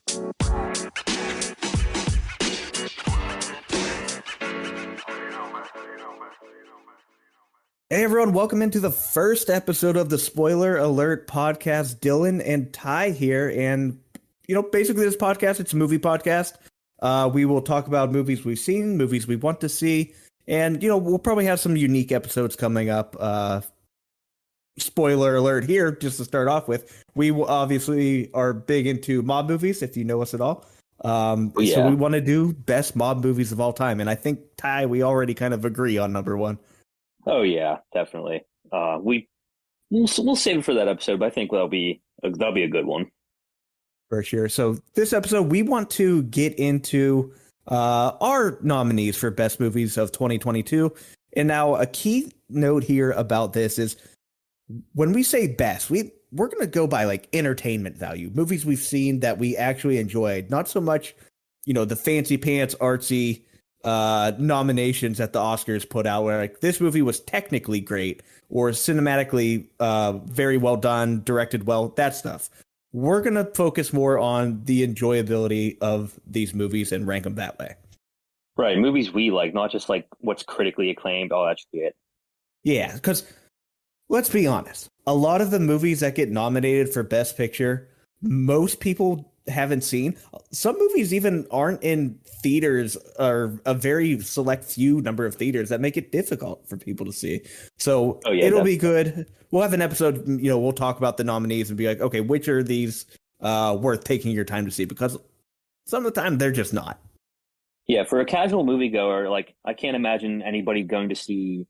Hey everyone, welcome into the first episode of the Spoiler Alert podcast. Dylan and Ty here, and basically this podcast, it's a movie podcast. We will talk about movies we've seen, movies we want to see, and we'll probably have some unique episodes coming up. Spoiler alert here, just to start off with, we will obviously are big into mob movies, if you know us at all. So we want to do best mob movies of all time, and I think, Ty, we already kind of agree on number one. Oh yeah, definitely. We'll save it for that episode, but I think that'll be a good one for sure. So this episode, we want to get into our nominees for best movies of 2022. And now a key note here about this is when we say best, we're going to go by like entertainment value, movies we've seen that we actually enjoyed, not so much, the fancy pants, artsy nominations that the Oscars put out where like this movie was technically great or cinematically very well done, directed well, that stuff. We're going to focus more on the enjoyability of these movies and rank them that way. Right. Movies we like, not just like what's critically acclaimed. Oh, that's it. Yeah, because let's be honest. A lot of the movies that get nominated for Best Picture, most people haven't seen. Some movies even aren't in theaters, or a very select few number of theaters that make it difficult for people to see. So it'll be good. We'll have an episode, we'll talk about the nominees and be like, okay, which are these worth taking your time to see? Because some of the time they're just not. Yeah, for a casual moviegoer, like I can't imagine anybody going to see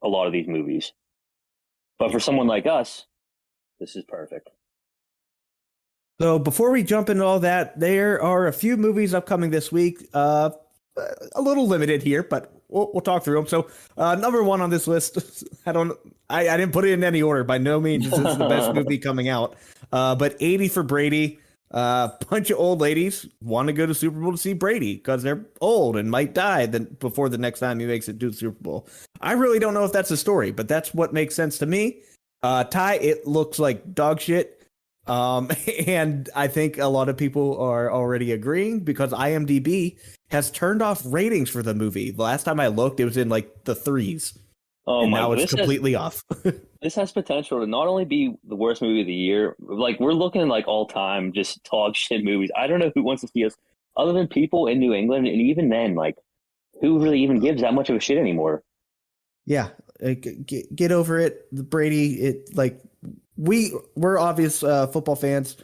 a lot of these movies. But for someone like us, this is perfect. So before we jump into all that, there are a few movies upcoming this week. A little limited here, but we'll talk through them. So number one on this list, I didn't put it in any order. By no means is this the best movie coming out. But 80 for Brady. Bunch of old ladies want to go to Super Bowl to see Brady because they're old and might die before the next time he makes it to the Super Bowl. I really don't know if that's the story, but that's what makes sense to me. Ty, it looks like dog shit. And I think a lot of people are already agreeing because IMDb has turned off ratings for the movie. The last time I looked, it was in like the 3s. Oh, and now it's completely off. This has potential to not only be the worst movie of the year, like we're looking like all time just dog shit movies. I don't know who wants to see us other than people in New England. And even then, like who really even gives that much of a shit anymore? Yeah. Get over it. Brady, we're obvious football fans.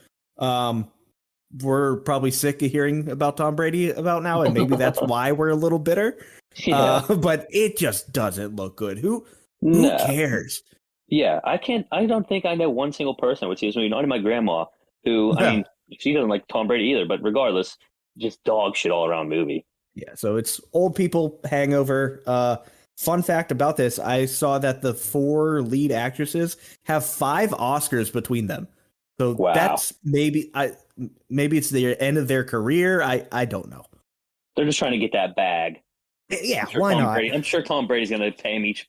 We're probably sick of hearing about Tom Brady about now, and maybe that's why we're a little bitter. Yeah. But it just doesn't look good. Who cares? Yeah, I don't think I know one single person would see this movie, not even my grandma, who, I mean, she doesn't like Tom Brady either, but regardless, just dog shit all around movie. Yeah, so it's old people hangover. Fun fact about this, I saw that the 4 lead actresses have 5 Oscars between them. So that's maybe it's the end of their career. I don't know. They're just trying to get that bag. Yeah, why not? I'm sure Tom Brady's going to pay him each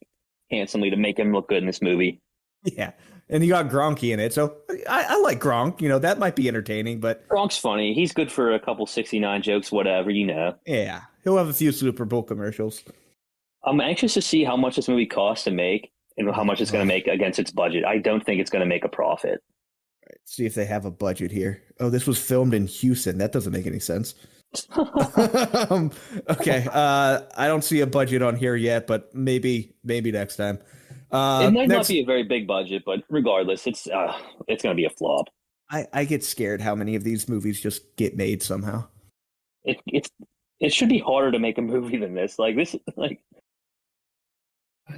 handsomely to make him look good in this movie. Yeah, and you got Gronky in it, so I like Gronk. That might be entertaining, but Gronk's funny. He's good for a couple 69 jokes, whatever, Yeah, he'll have a few Super Bowl commercials. I'm anxious to see how much this movie costs to make and how much it's going to make against its budget. I don't think it's going to make a profit. All right, see if they have a budget here. Oh, this was filmed in Houston. That doesn't make any sense. Okay, I don't see a budget on here yet, but maybe next time. It might not be a very big budget, but regardless, it's going to be a flop. I get scared how many of these movies just get made somehow. It should be harder to make a movie than this. Like this, like.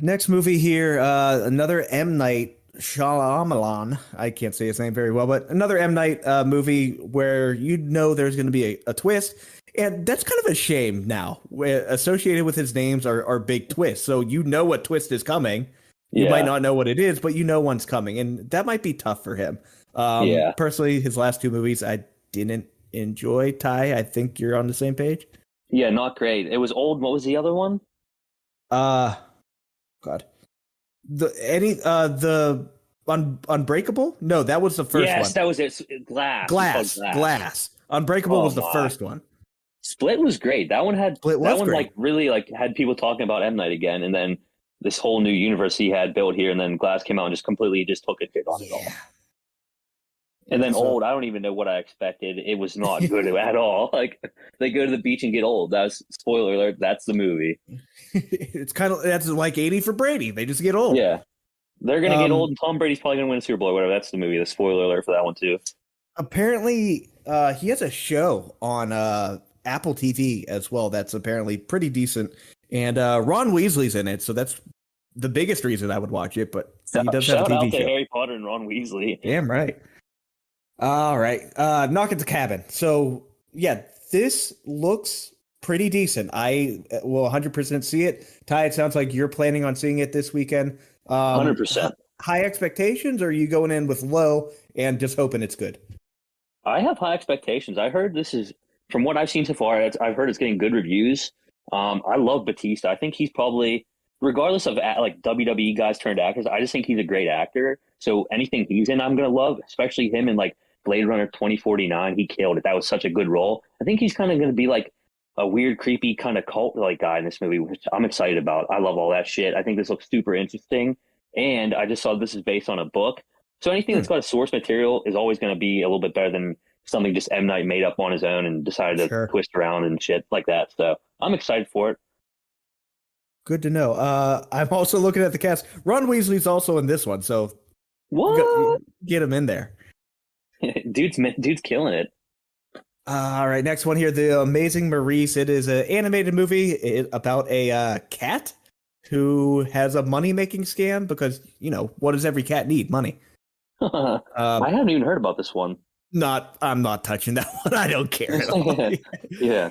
Next movie here, another M. Night Shyamalan. I can't say his name very well, but another M. Night movie where there's going to be a twist. And that's kind of a shame now. Associated with his names are big twists. So what twist is coming. You might not know what it is, but one's coming. And that might be tough for him. Personally, his last 2 movies I didn't enjoy. Ty, I think you're on the same page. Yeah, not great. It was old. What was the other one? God. Unbreakable? No, that was the first one. Yes, that was it. Glass. Glass. Unbreakable Oh was the my. first one. Split was great. Split That was one great. like really like had people talking about M Night again, and then this whole new universe he had built here, and then Glass came out and just completely just took a shit on it all. Yeah. And Yeah. then So Old, I don't even know what I expected. It was not good at all. Like they go to the beach and get old. That's spoiler alert. That's the movie. it's kind of that's like 80 for Brady. They just get old. Yeah, they're gonna get old, Um, and Tom Brady's probably gonna win a Super Bowl or whatever. That's the movie. The spoiler alert for that one too. apparently, he has a show on Apple TV as well. That's apparently pretty decent, and Ron Weasley's in it, so that's the biggest reason I would watch it. But he does have a Shout out TV to show. Harry Potter and Ron Weasley. Damn right. All right. Knock at the Cabin. So yeah, this looks pretty decent. I will 100% see it. Ty, it sounds like you're planning on seeing it this weekend. 100%. High expectations, or are you going in with low and just hoping it's good? I have high expectations. I heard this is, from what I've seen so far, I've heard it's getting good reviews. I love Batista. I think he's probably, regardless of like WWE guys turned actors, I just think he's a great actor. So anything he's in, I'm gonna love, especially him in like Blade Runner 2049. He killed it. That was such a good role. I think he's kind of gonna be like a weird, creepy kind of cult like guy in this movie, which I'm excited about. I love all that shit. I think this looks super interesting, and I just saw this is based on a book. So anything Hmm, that's got a source material is always going to be a little bit better than something just M Night made up on his own and decided to sure. twist around and shit like that. So I'm excited for it. Good to know. I'm also looking at the cast. Ron Weasley's also in this one, so What? get him in there. Dude's killing it. All right, next one here, The Amazing Maurice. It is an animated movie about a cat who has a money-making scam because, what does every cat need? Money. I Um, haven't even heard about this one. I'm not touching that one. I don't care at all. Yeah,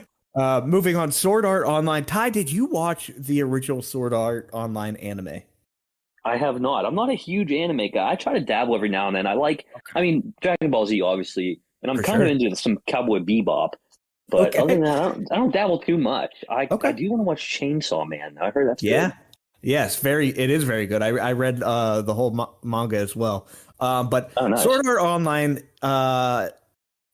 Moving on, Sword Art Online. Ty, did you watch the original Sword Art Online anime? I have not. I'm not a huge anime guy. I try to dabble every now and then. I mean, Dragon Ball Z, obviously, and I'm For kind of sure. into some Cowboy Bebop. But other Okay. than that, I don't dabble too much. I Okay. do want to watch Chainsaw Man. I heard that's Yeah. good. Yes, it is very good. I read the whole manga as well. But Oh, nice. Sword Art Online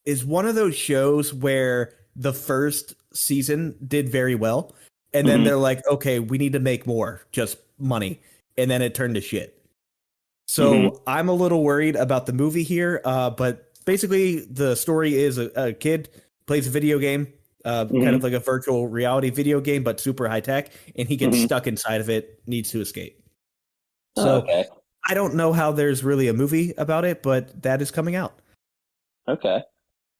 is one of those shows where the first season did very well, and then Hmm. they're like, okay, we need to make more, just money, and then it turned to shit. Hmm. So I'm a little worried about the movie here, but basically the story is a kid plays a video game, kind Hmm. of like a virtual reality video game, but super high tech, and he gets Hmm. stuck inside of it, needs to escape. Oh, So okay. I don't know how there's really a movie about it, but that is coming out. Okay.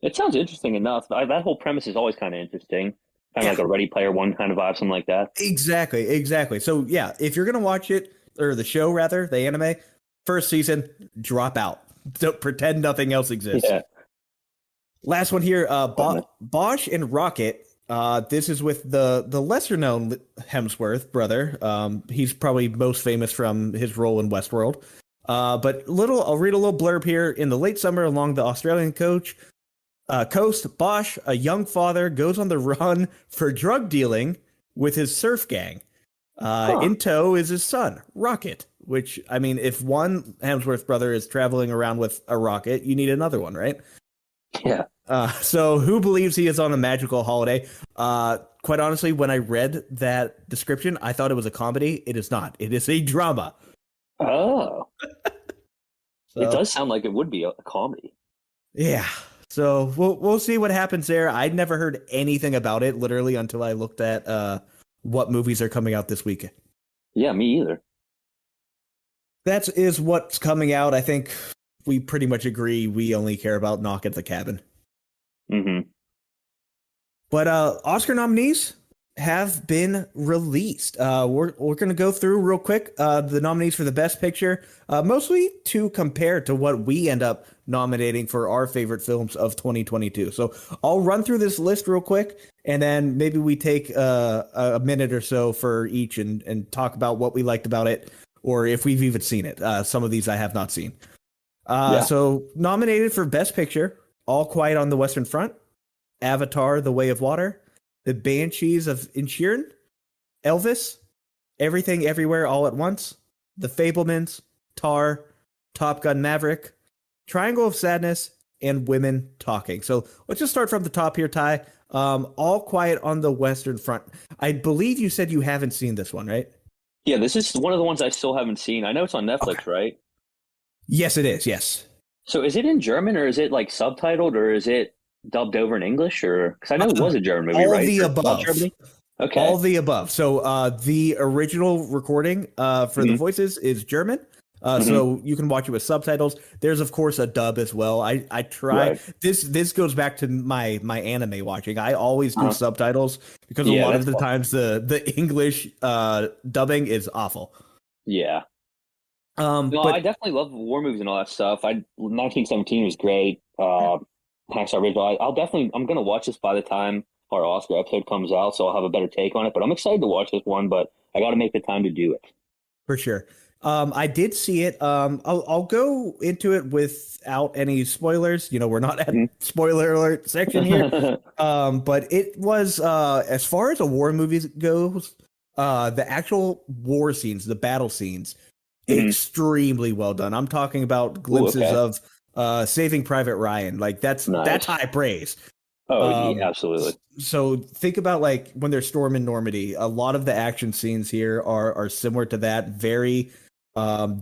It sounds interesting enough. That whole premise is always kind of interesting. Kind of Yeah, like a Ready Player One kind of vibe, something like that. exactly. So yeah, if you're gonna watch it or the show rather, the anime, first season, drop out. Don't pretend nothing else exists. Yeah. Last one here, Definitely. Bosch and Rocket. This is with the lesser known Hemsworth brother. He's probably most famous from his role in Westworld. But I'll read a little blurb here. In the late summer, along the Australian coast, Bosch, a young father, goes on the run for drug dealing with his surf gang. Huh. In tow is his son, Rocket. Which, I mean, if one Hemsworth brother is traveling around with a rocket, you need another one, right? Yeah. So who believes he is on a magical holiday? Quite honestly, when I read that description, I thought it was a comedy. It is not. It is a drama. Oh. It So does sound like it would be a comedy. yeah. So we'll see what happens there. I'd never heard anything about it literally until I looked at what movies are coming out this weekend. Yeah, me either. That is what's coming out. I think we pretty much agree we only care about Knock at the Cabin. Hmm. But Oscar nominees have been released. We're going to go through real quick the nominees for the Best Picture, mostly to compare to what we end up nominating for our favorite films of 2022. So I'll run through this list real quick, and then maybe we take a minute or so for each and talk about what we liked about it, or if we've even seen it. Some of these I have not seen. Yeah. So nominated for Best Picture, All Quiet on the Western Front, Avatar: The Way of Water, The Banshees of Inisherin, Elvis, Everything Everywhere All at Once, The Fablemans, Tar, Top Gun Maverick, Triangle of Sadness, and women talking. So let's just start from the top here, Ty. All Quiet on the Western Front. I believe you said you haven't seen this one, right? Yeah, this is one of the ones I still haven't seen. I know it's on Okay. Netflix, right? Yes, it is. Yes. So is it in German or is it like subtitled or is it dubbed over in English or because I know it was a German movie, All right? the Or about above. Germany? Okay. All the above. So the original recording for the hmm voices is German. hmm So you can watch it with subtitles. There's of course a dub as well. I try Right. this goes back to my anime watching. I always do Uh-huh. subtitles because a Yeah, lot of that's the fun. times the English dubbing is awful. Yeah. No, I But definitely love war movies and all that stuff. 1917 was great. Hacksaw Ridge. I'm gonna watch this by the time our Oscar episode comes out, so I'll have a better take on it. But I'm excited to watch this one, but I got to make the time to do it. for sure. I did see it. I'll go into it without any spoilers. You know, we're not at spoiler alert section here. But it was as far as a war movie goes, the actual war scenes, the battle scenes, hmm extremely well done. I'm talking about Ooh, glimpses okay. of Saving Private Ryan. Like that's Nice. high praise. Oh, yeah, Um, absolutely. so think about like when they're storming Normandy. A lot of the action scenes here are similar to that, very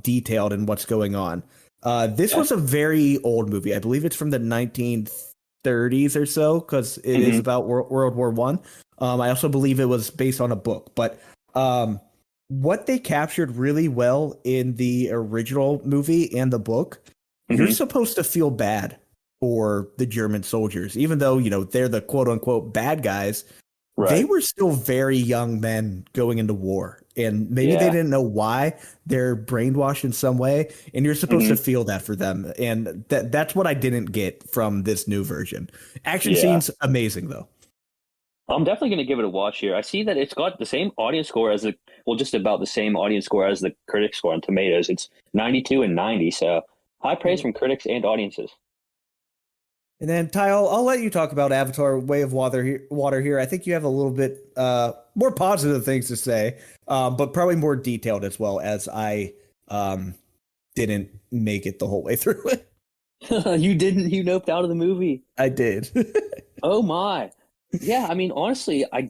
detailed in what's going on. This Okay. was a very old movie. I believe it's from the 1930s or so, because it is hmm about World War One. I also believe it was based on a book, but um, what they captured really well in the original movie and the book, you're hmm supposed to feel bad for the German soldiers, even though, you know, they're the quote unquote bad guys. They Right. were still very young men going into war. And maybe they Yeah. didn't know why. They're brainwashed in some way. And you're supposed to hmm feel that for them. And that's what I didn't get from this new version. Action Yeah. scenes, amazing though. I'm definitely going to give it a watch here. I see that it's got the same audience score as just about the same audience score as the critic score on Tomatoes. It's 92 and 90, so high praise from critics and audiences. And then Ty, I'll let you talk about Avatar: Way of Water here. Water here. I think you have a little bit more positive things to say, but probably more detailed as well, as I didn't make it the whole way through it. You didn't, you noped out of the movie. I did. Oh my. Yeah, I mean, honestly, I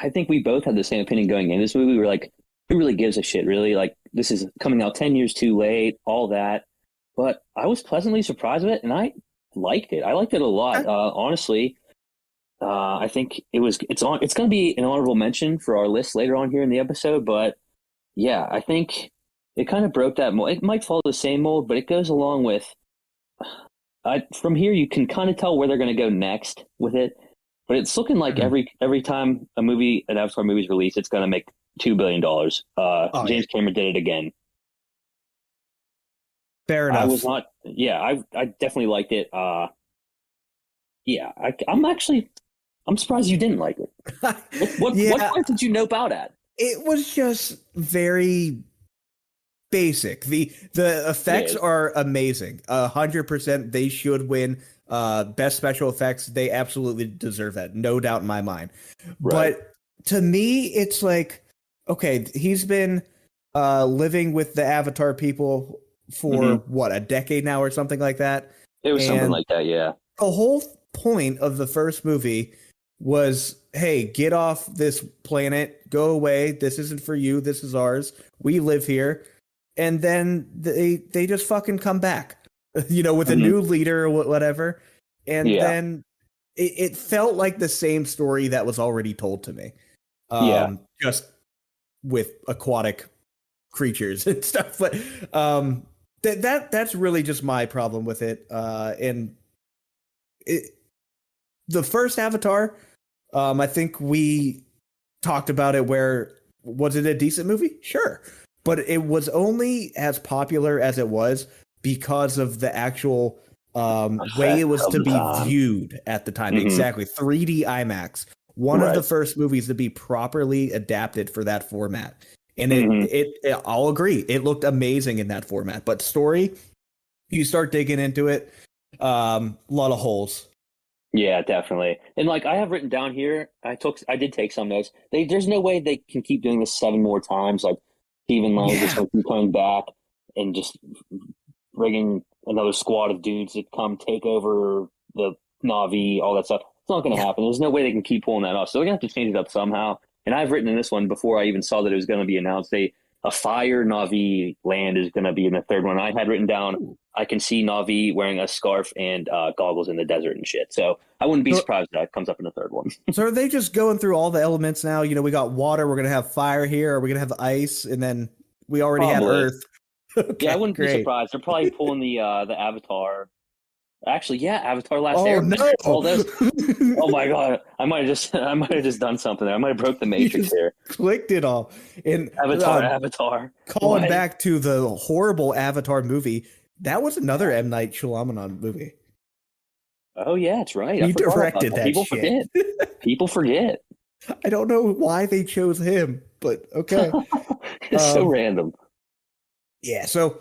think we both had the same opinion going in this movie. We were like, who really gives a shit, really? Like, this is coming out 10 years too late, all that. But I was pleasantly surprised with it, and I liked it. I liked it a lot. Honestly, I think it's going to be an honorable mention for our list later on here in the episode. But yeah, I think it kind of broke that mold. It might follow the same mold, but it goes along with. From here, you can kind of tell where they're going to go next with it. But it's looking like Mhm. every time an Avatar movie is released, it's going to make $2 billion. Oh yeah, James Cameron did it again. fair I was enough. not. Yeah, I definitely liked it. Yeah, I'm surprised you didn't like it. What Yeah, part did you nope out at? it was just very basic. The effects Yeah, are amazing. 100%. They should win. Best special effects. They absolutely deserve that. No doubt in my mind. right. But to me, it's like, okay, he's been living with the Avatar people for hmm what, a decade now or something like that. It was something And like that. Yeah, the whole point of the first movie was, hey, get off this planet, go away. This isn't for you. This is ours. We live here. And then they just fucking come back, you know, with a hmm new leader or whatever. And yeah, then it felt like the same story that was already told to me, yeah, just with aquatic creatures and stuff. But that's really just my problem with it. And it, the first Avatar, I think we talked about it. Where was it a decent movie? Sure, but it was only as popular as it was because of the actual way it effect was of to the be time. viewed at the time. hmm Exactly, 3D IMAX. One of the Right. first movies to be properly adapted for that format. And hmm I'll agree, it looked amazing in that format. But story, you start digging into it, a lot of holes. Yeah, definitely. And like I have written down here, I did take some notes. There's no way they can keep doing this 7 more times. Like Stephen Lang just Yeah. going to keep coming back and just bringing another squad of dudes that come take over the Na'vi, all that stuff. It's not going to happen. There's no way they can keep pulling that off. So they're going to have to change it up somehow. And I've written in this one before I even saw that it was going to be announced. A fire Na'vi land is going to be in the third one. I had written down, I can see Na'vi wearing a scarf and goggles in the desert and shit. So I wouldn't be surprised if that comes up in the third one. So are they just going through all the elements now? You know, we got water, we're going to have fire here, or we're going to have ice, and then we already had Earth. Okay, yeah, I wouldn't be surprised. They're probably pulling the Avatar. Actually, yeah, Avatar Last Airbender. Oh no! Oh my god! I might have just done something there. I might have broke the Matrix here. Clicked it all. And Avatar. Calling back to the horrible Avatar movie, that was another M. Night Shyamalan movie. Oh yeah, that's right. He directed that. People shit. Forget. People forget. I don't know why they chose him, but okay. It's so random. Yeah. So.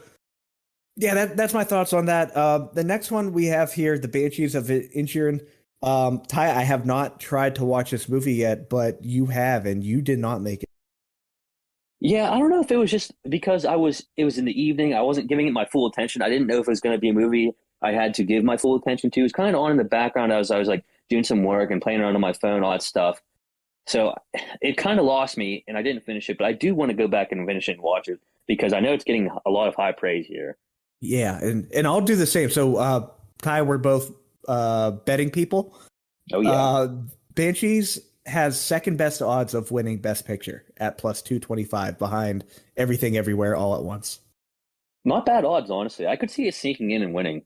Yeah, that's my thoughts on that. The next one we have here, The Banshees of Inisherin. Ty, I have not tried to watch this movie yet, but you have, and you did not make it. Yeah, I don't know if it was just because it was in the evening. I wasn't giving it my full attention. I didn't know if it was going to be a movie I had to give my full attention to. It was kind of on in the background as I was like doing some work and playing around on my phone, all that stuff. So it kind of lost me, and I didn't finish it. But I do want to go back and finish it and watch it because I know it's getting a lot of high praise here. Yeah, and I'll do the same. So, Ty, we're both betting people. Oh, yeah. Banshees has second best odds of winning Best Picture at plus 225 behind Everything Everywhere All at Once. Not bad odds, honestly. I could see it sneaking in and winning.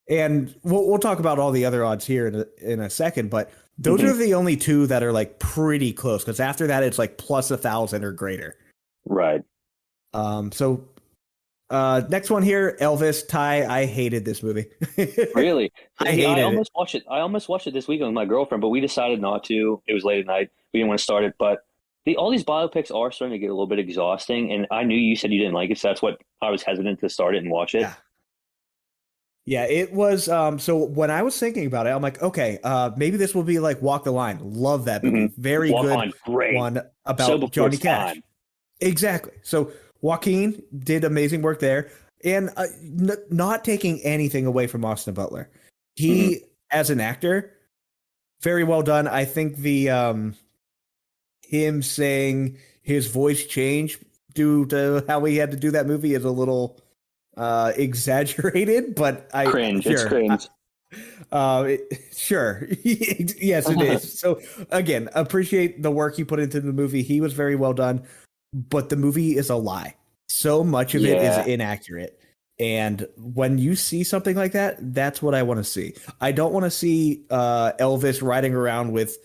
And we'll talk about all the other odds here in a second, but those are the only two that are like pretty close because after that, it's like plus 1,000 or greater. Right. So next one here, Elvis. Ty, I hated this movie. Really? I almost watched it. I almost watched it this weekend with my girlfriend, but we decided not to. It was late at night. We didn't want to start it. But all these biopics are starting to get a little bit exhausting. And I knew you said you didn't like it, so that's what I was hesitant to start it and watch it. Yeah, it was. So when I was thinking about it, I'm like, okay, maybe this will be like Walk the Line. Love that movie. Very Walk good on, great. one about Johnny Cash. Exactly. So Joaquin did amazing work there, and not taking anything away from Austin Butler. He, as an actor, very well done. I think the him saying his voice changed due to how he had to do that movie is a little exaggerated, but cringe. It's cringe. Sure. Yes, it is. So again, appreciate the work he put into the movie. He was very well done. But the movie is a lie. So much of it is inaccurate. And when you see something like that, that's what I want to see. I don't want to see Elvis riding around with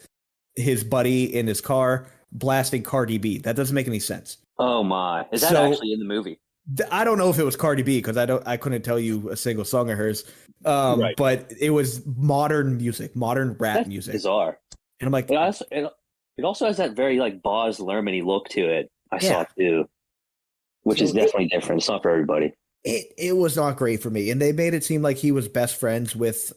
his buddy in his car blasting Cardi B. That doesn't make any sense. Oh my. Is that actually in the movie? I don't know if it was Cardi B because I couldn't tell you a single song of hers. Right. But it was modern music, modern rap music. Bizarre. And I'm like, it also has that very like Baz Luhrmann-y look to it. I saw it too, which is definitely different. It's not for everybody. It was not great for me, and they made it seem like he was best friends with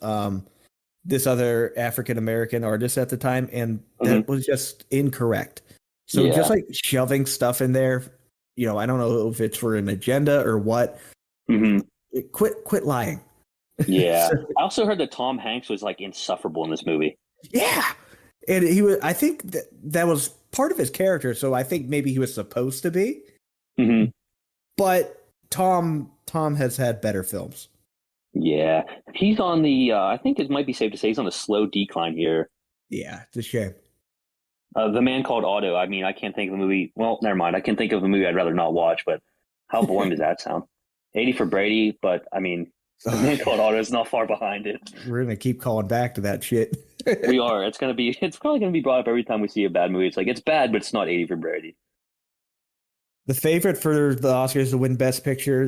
this other African American artist at the time, and that was just incorrect. So just like shoving stuff in there, you know, I don't know if it's for an agenda or what. Quit lying. Yeah, I also heard that Tom Hanks was like insufferable in this movie. Yeah, and he was. I think that was part of his character, so I think maybe he was supposed to be. But Tom has had better films. Yeah, he's on the. I think it might be safe to say he's on the slow decline here. Yeah, it's a shame. The Man Called Otto. I mean, I can't think of a movie. Well, never mind. I can think of a movie I'd rather not watch. But how boring does that sound? 80 for Brady, but I mean, The Man Called Otto is not far behind it. We're gonna keep calling back to that shit. We are. It's probably gonna be brought up every time we see a bad movie. It's like it's bad, but it's not 80 for Brady. The favorite for the Oscars to win Best Picture,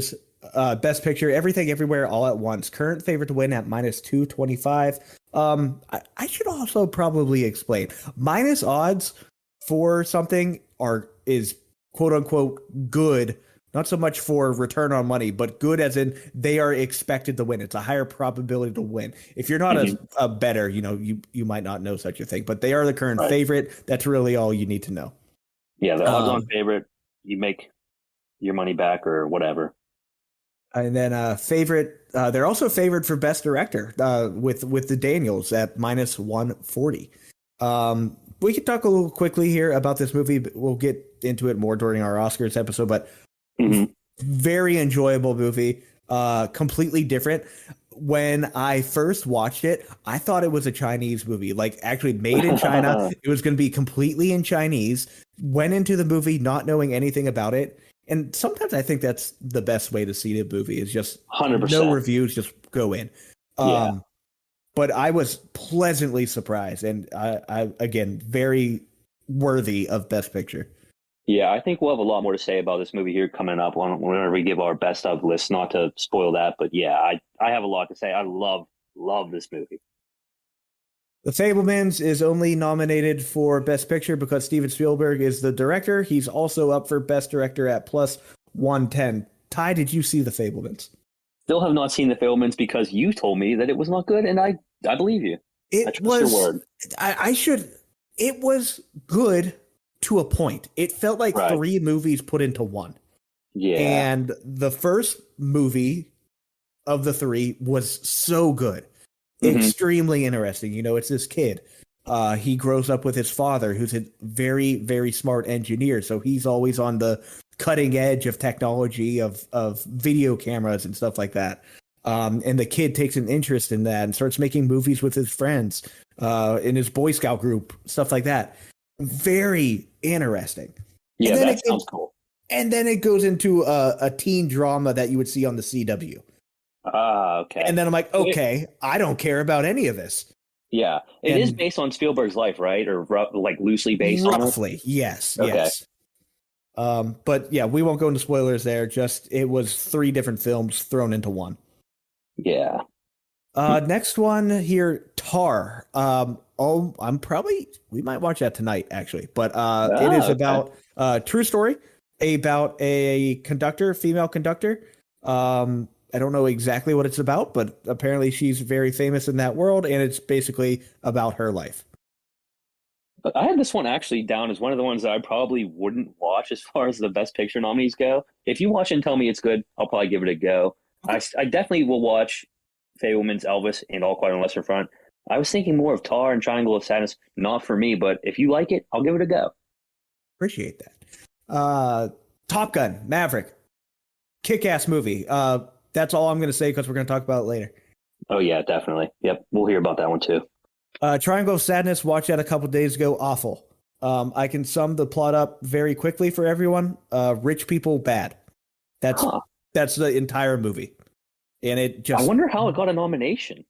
Everything Everywhere All at Once. Current favorite to win at minus 225. I should also probably explain. Minus odds for something is quote unquote good. Not so much for return on money, but good as in they are expected to win. It's a higher probability to win. If you're not a bettor, you know, you might not know such a thing, but they are the current favorite. That's really all you need to know. Yeah, the odds on favorite, you make your money back or whatever. And then favorite, they're also favored for best director with the Daniels at minus 140. We could talk a little quickly here about this movie. But we'll get into it more during our Oscars episode, but very enjoyable movie. Completely different. When I first watched it, I thought it was a Chinese movie, like actually made in China. It was going to be completely in Chinese. Went into the movie not knowing anything about it. And sometimes I think that's the best way to see the movie is just 100%. no reviews, just go in. But I was pleasantly surprised, and I again very worthy of Best Picture. Yeah, I think we'll have a lot more to say about this movie here coming up whenever we give our best of list. Not to spoil that, but yeah, I have a lot to say. I love this movie. The Fabelmans is only nominated for Best Picture because Steven Spielberg is the director. He's also up for Best Director at plus 110. Ty, did you see The Fabelmans? Still have not seen The Fabelmans because you told me that it was not good, and I believe you. It was. Your word. I should. It was good to a point. It felt like three movies put into one. Yeah. And the first movie of the three was so good. Extremely interesting. You know, it's this kid. He grows up with his father, who's a very, very smart engineer. So he's always on the cutting edge of technology, of video cameras and stuff like that. And the kid takes an interest in that and starts making movies with his friends in his Boy Scout group, stuff like that. Very interesting. Yeah, that sounds cool. And then it goes into a teen drama that you would see on the CW. Okay. And then I'm like, okay, I don't care about any of this. Yeah. It is based on Spielberg's life, right? Or like loosely based on it? Roughly, yes, okay. Yes. But yeah, we won't go into spoilers there. Just it was three different films thrown into one. Yeah. Next one here, Tar. We might watch that tonight, actually. But it is about true story about a conductor, female conductor. I don't know exactly what it's about, but apparently she's very famous in that world, and it's basically about her life. I had this one actually down as one of the ones that I probably wouldn't watch as far as the Best Picture nominees go. If you watch and tell me it's good, I'll probably give it a go. Okay. I definitely will watch Fabelman's Elvis and All Quiet on the Western Front. I was thinking more of Tar and Triangle of Sadness. Not for me, but if you like it, I'll give it a go. Appreciate that. Top Gun, Maverick, kick-ass movie. That's all I'm going to say because we're going to talk about it later. Oh, yeah, definitely. Yep, we'll hear about that one, too. Triangle of Sadness, watched that a couple days ago. Awful. I can sum the plot up very quickly for everyone. Rich people, bad. That's the entire movie. And it just... I wonder how it got a nomination.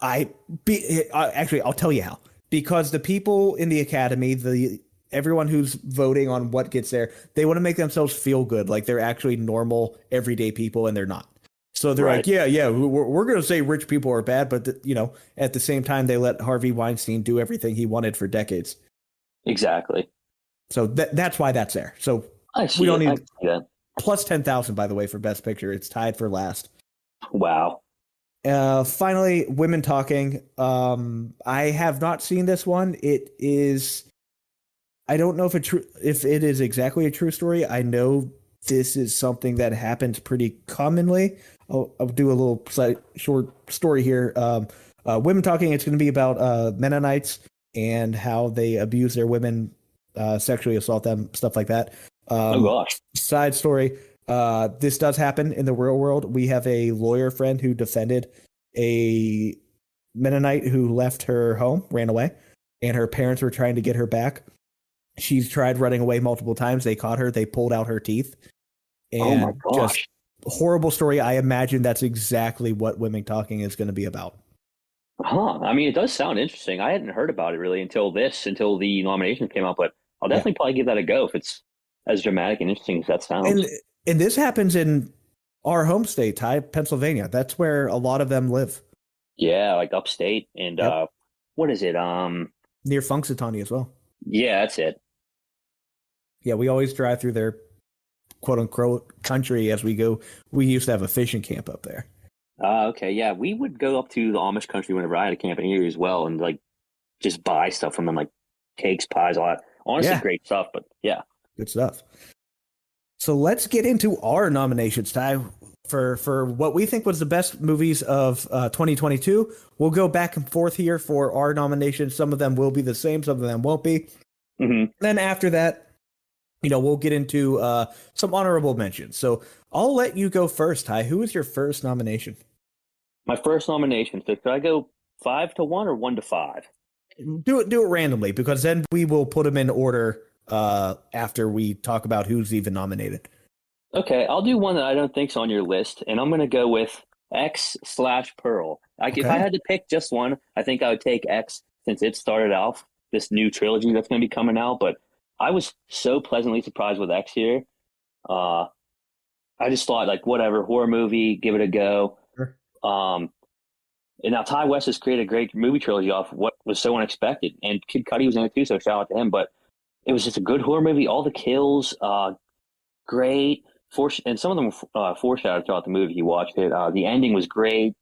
Actually, I'll tell you how. Because the people in the Academy, everyone who's voting on what gets there, they want to make themselves feel good, like they're actually normal, everyday people, and they're not. So they're like, yeah, we're going to say rich people are bad, but at the same time, they let Harvey Weinstein do everything he wanted for decades. Exactly. So that's why that's there. So we don't need plus 10,000, by the way, for Best Picture. It's tied for last. Wow. Finally, Women Talking. I have not seen this one. It is. I don't know if it is exactly a true story. I know this is something that happens pretty commonly. I'll do a little short story here. Women Talking. It's going to be about Mennonites and how they abuse their women, sexually assault them, stuff like that. Oh gosh. Side story. This does happen in the real world. We have a lawyer friend who defended a Mennonite who left her home, ran away, and her parents were trying to get her back. She's tried running away multiple times. They caught her. They pulled out her teeth. And oh my gosh. Just horrible story. I imagine that's exactly what Women Talking is going to be about. Huh. I mean, it does sound interesting. I hadn't heard about it really until the nomination came out, but I'll definitely probably give that a go if it's as dramatic and interesting as that sounds. And this happens in our home state, Ty, Pennsylvania. That's where a lot of them live. Yeah, like upstate. And what is it? Near Punxsutawney as well. Yeah, that's it. Yeah, we always drive through their quote-unquote country as we go. We used to have a fishing camp up there. Okay, yeah. We would go up to the Amish country whenever I had a camp in here as well and like just buy stuff from them, like cakes, pies, all that. Honestly, great stuff, but yeah. Good stuff. So let's get into our nominations, Ty. for what we think was the best movies of 2022. We'll go back and forth here for our nominations. Some of them will be the same, some of them won't be. Hmm. Then after that, we'll get into some honorable mentions. So I'll let you go first, Ty. Who is your first nomination? My first nomination. So should I go 5-1 or 1-5? Do it randomly because then we will put them in order after we talk about who's even nominated. Okay, I'll do one that I don't think's on your list, and I'm going to go with X/Pearl. If I Okay. had to pick just one, I think I would take X since it started off this new trilogy that's going to be coming out. But I was so pleasantly surprised with X here. Uh, I just thought like whatever horror movie, give it a go. Sure. Um, and now Ty West has created a great movie trilogy off what was so unexpected, and Kid Cudi was in it too, so shout out to him. But it was just a good horror movie. All the kills, great. And some of them foreshadowed throughout the movie. You watched it. The ending was great,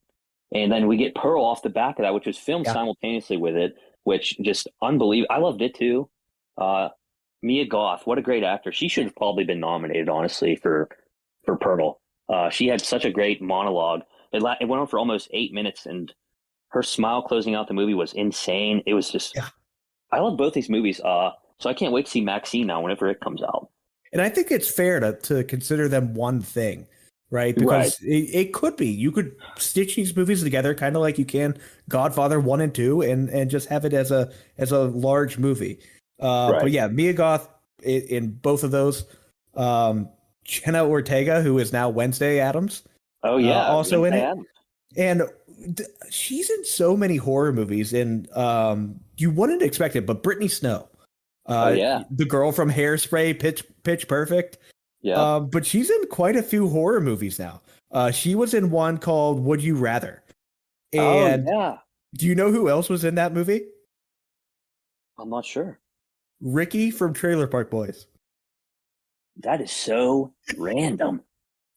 and then we get Pearl off the back of that, which was filmed Yeah. simultaneously with it, which just unbelievable. I loved it too. Uh, Mia Goth, what a great actor. She should have probably been nominated, honestly, for Pearl. She had such a great monologue. It went on for almost 8 minutes, and her smile closing out the movie was insane. It was just, Yeah. I love both these movies. So I can't wait to see Maxine now whenever it comes out. And I think it's fair to consider them one thing, right? Right. Because it could be. You could stitch these movies together kind of like you can Godfather 1 and 2 and just have it as a large movie. But Right. yeah, Mia Goth in both of those. Jenna Ortega, who is now Wednesday Adams, Oh yeah, also in Wednesday it. Addams. And she's in so many horror movies, and you wouldn't expect it. But Brittany Snow, Oh yeah, the girl from Hairspray, Pitch Perfect, yep. but she's in quite a few horror movies now. She was in one called Would You Rather. Oh And yeah. do you know who else was in that movie? I'm not sure. Ricky from Trailer Park Boys. That is so random.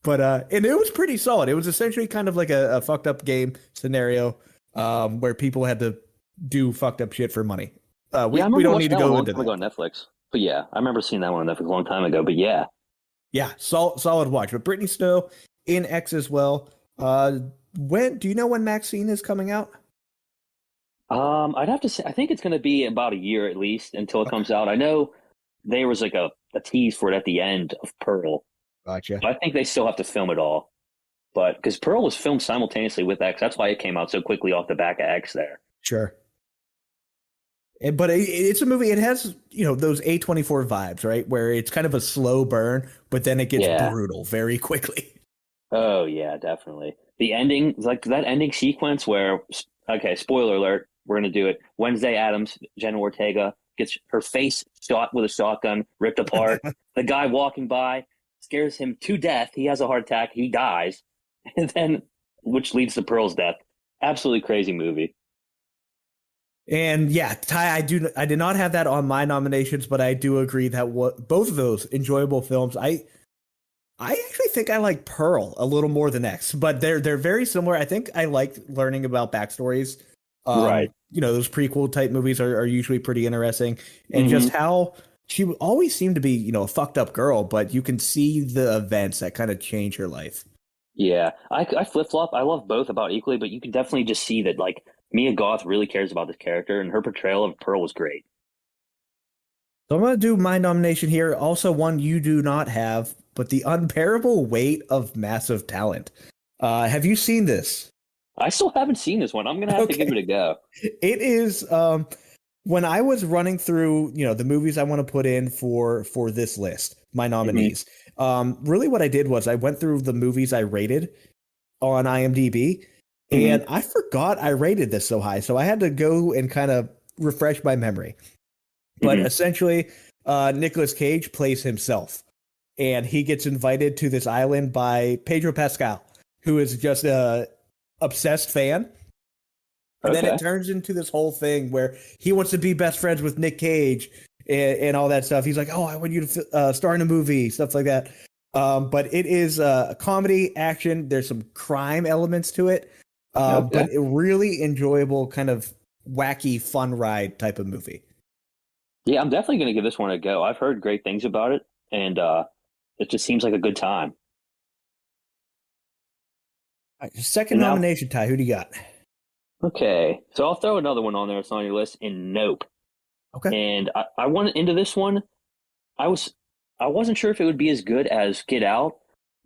But and it was pretty solid. It was essentially kind of like a fucked up game scenario where people had to do fucked up shit for money. Yeah, I We remember don't watching need to that one a go long into time ago that. on Netflix. But yeah, I remember seeing that one on Netflix a long time ago. But yeah, Yeah, solid watch. But Brittany Snow in X as well. When do you know when Maxine is coming out? I'd have to say I think it's going to be about a year at least until it Okay, comes out. I know there was like a tease for it at the end of Pearl. gotcha. But I think they still have to film it all. But because Pearl was filmed simultaneously with X, that's why it came out so quickly off the back of X there. Sure. But it's a movie. It has those A24 vibes, right? Where it's kind of a slow burn, but then it gets Yeah. brutal very quickly. Oh yeah, definitely. The ending, like that ending sequence where, okay, spoiler alert, we're gonna do it. Wednesday Adams, Jenna Ortega gets her face shot with a shotgun, ripped apart. The guy walking by scares him to death. He has a heart attack. He dies, and then which leads to Pearl's death. Absolutely crazy movie. And yeah, Ty, I did not have that on my nominations, but I do agree that both of those enjoyable films. I actually think I like Pearl a little more than X, but they're very similar. I think I like learning about backstories. Right. Those prequel type movies are usually pretty interesting, and Hmm. just how she always seemed to be, a fucked up girl, but you can see the events that kind of change her life. Yeah, I flip flop. I love both about equally, but you can definitely just see that like Mia Goth really cares about this character, and her portrayal of Pearl was great. So I'm going to do my nomination here. Also, one you do not have, but The Unbearable Weight of Massive Talent. Have you seen this? I still haven't seen this one. I'm gonna have to give it a go. It is when I was running through, the movies I want to put in for this list, my Hmm. nominees. Really what I did was I went through the movies I rated on IMDb, Hmm. and I forgot I rated this so high. So I had to go and kind of refresh my memory. But Hmm. essentially, Nicolas Cage plays himself, and he gets invited to this island by Pedro Pascal, who is just a obsessed fan. And then it Okay. turns into this whole thing where he wants to be best friends with Nick Cage and all that stuff. He's like, "Oh, I want you to star in a movie," stuff like that. But it is a comedy, action. There's some crime elements to it, Okay. but a really enjoyable, kind of wacky, fun ride type of movie. Yeah, I'm definitely gonna give this one a go. I've heard great things about it, and it just seems like a good time. All right, second And now, nomination, Ty. Who do you got? okay, so I'll throw another one on there. It's on your list in Nope. Okay. And I went into this one. I was I wasn't sure if it would be as good as Get Out,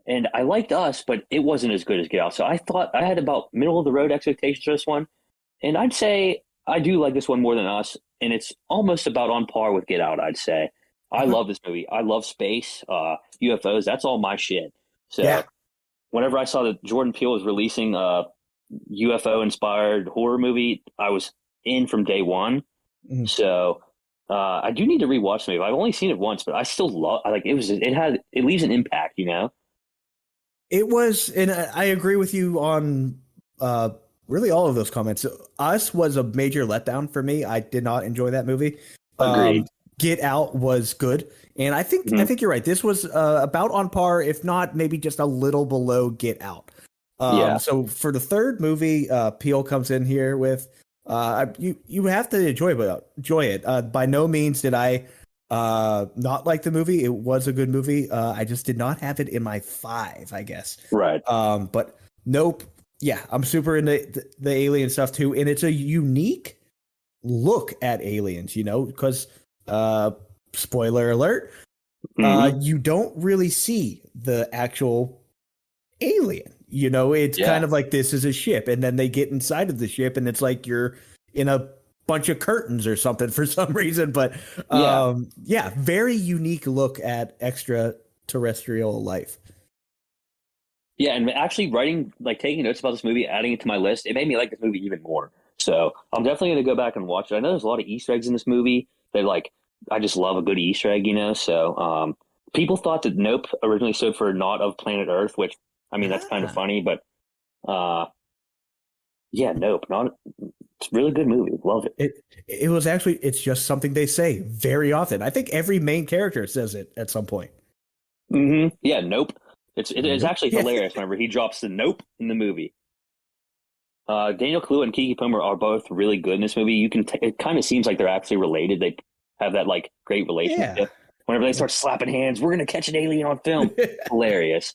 and I liked Us, but it wasn't as good as Get Out. So I thought I had about middle of the road expectations for this one, and I'd say I do like this one more than Us, and it's almost about on par with Get Out. I'd say I Okay. love this movie. I love space, UFOs. That's all my shit. Yeah. So whenever I saw that Jordan Peele was releasing a UFO inspired horror movie, I was in from day one. Mhm. So I do need to rewatch the movie. I've only seen it once, but I still love. I like it. It leaves an impact, you know. It was, and I agree with you on uh, really all of those comments. Us was a major letdown for me. I did not enjoy that movie. Agreed. Get Out was good, and I Mhm. think you're right. This was about on par, if not maybe just a little below Get Out. Yeah. So for the third movie, Peele comes in here with you have to enjoy it. By no means did I not like the movie. It was a good movie. I just did not have it in my five, I guess. Right. But nope. Yeah, I'm super into the alien stuff too, and it's a unique look at aliens. Because spoiler alert, Hmm. you don't really see the actual alien. It's kind Yeah. of like this is a ship, and then they get inside of the ship, and it's like you're in a bunch of curtains or something for some reason. But Yeah. yeah, very unique look at extraterrestrial life. Yeah. And actually, taking notes about this movie, adding it to my list, it made me like this movie even more. So I'm definitely going to go back and watch it. I know there's a lot of Easter eggs in this movie. They're like, I just love a good Easter egg, you know. So people thought that Nope originally stood for Not of Planet Earth, which I mean that's kind of Ah, funny, but uh, yeah, Nope, not. It's a really good movie. Love it. it was actually it's just something they say very often. I think every main character says it at some point. Yeah, Nope. It is Nope. actually Yeah. hilarious whenever he drops the Nope in the movie. Daniel Kaluuya and Kiki Palmer are both really good in this movie. It kind of seems like they're actually related. They have that like great Yeah. relationship. Whenever they start slapping hands, we're gonna catch an alien on film. Hilarious.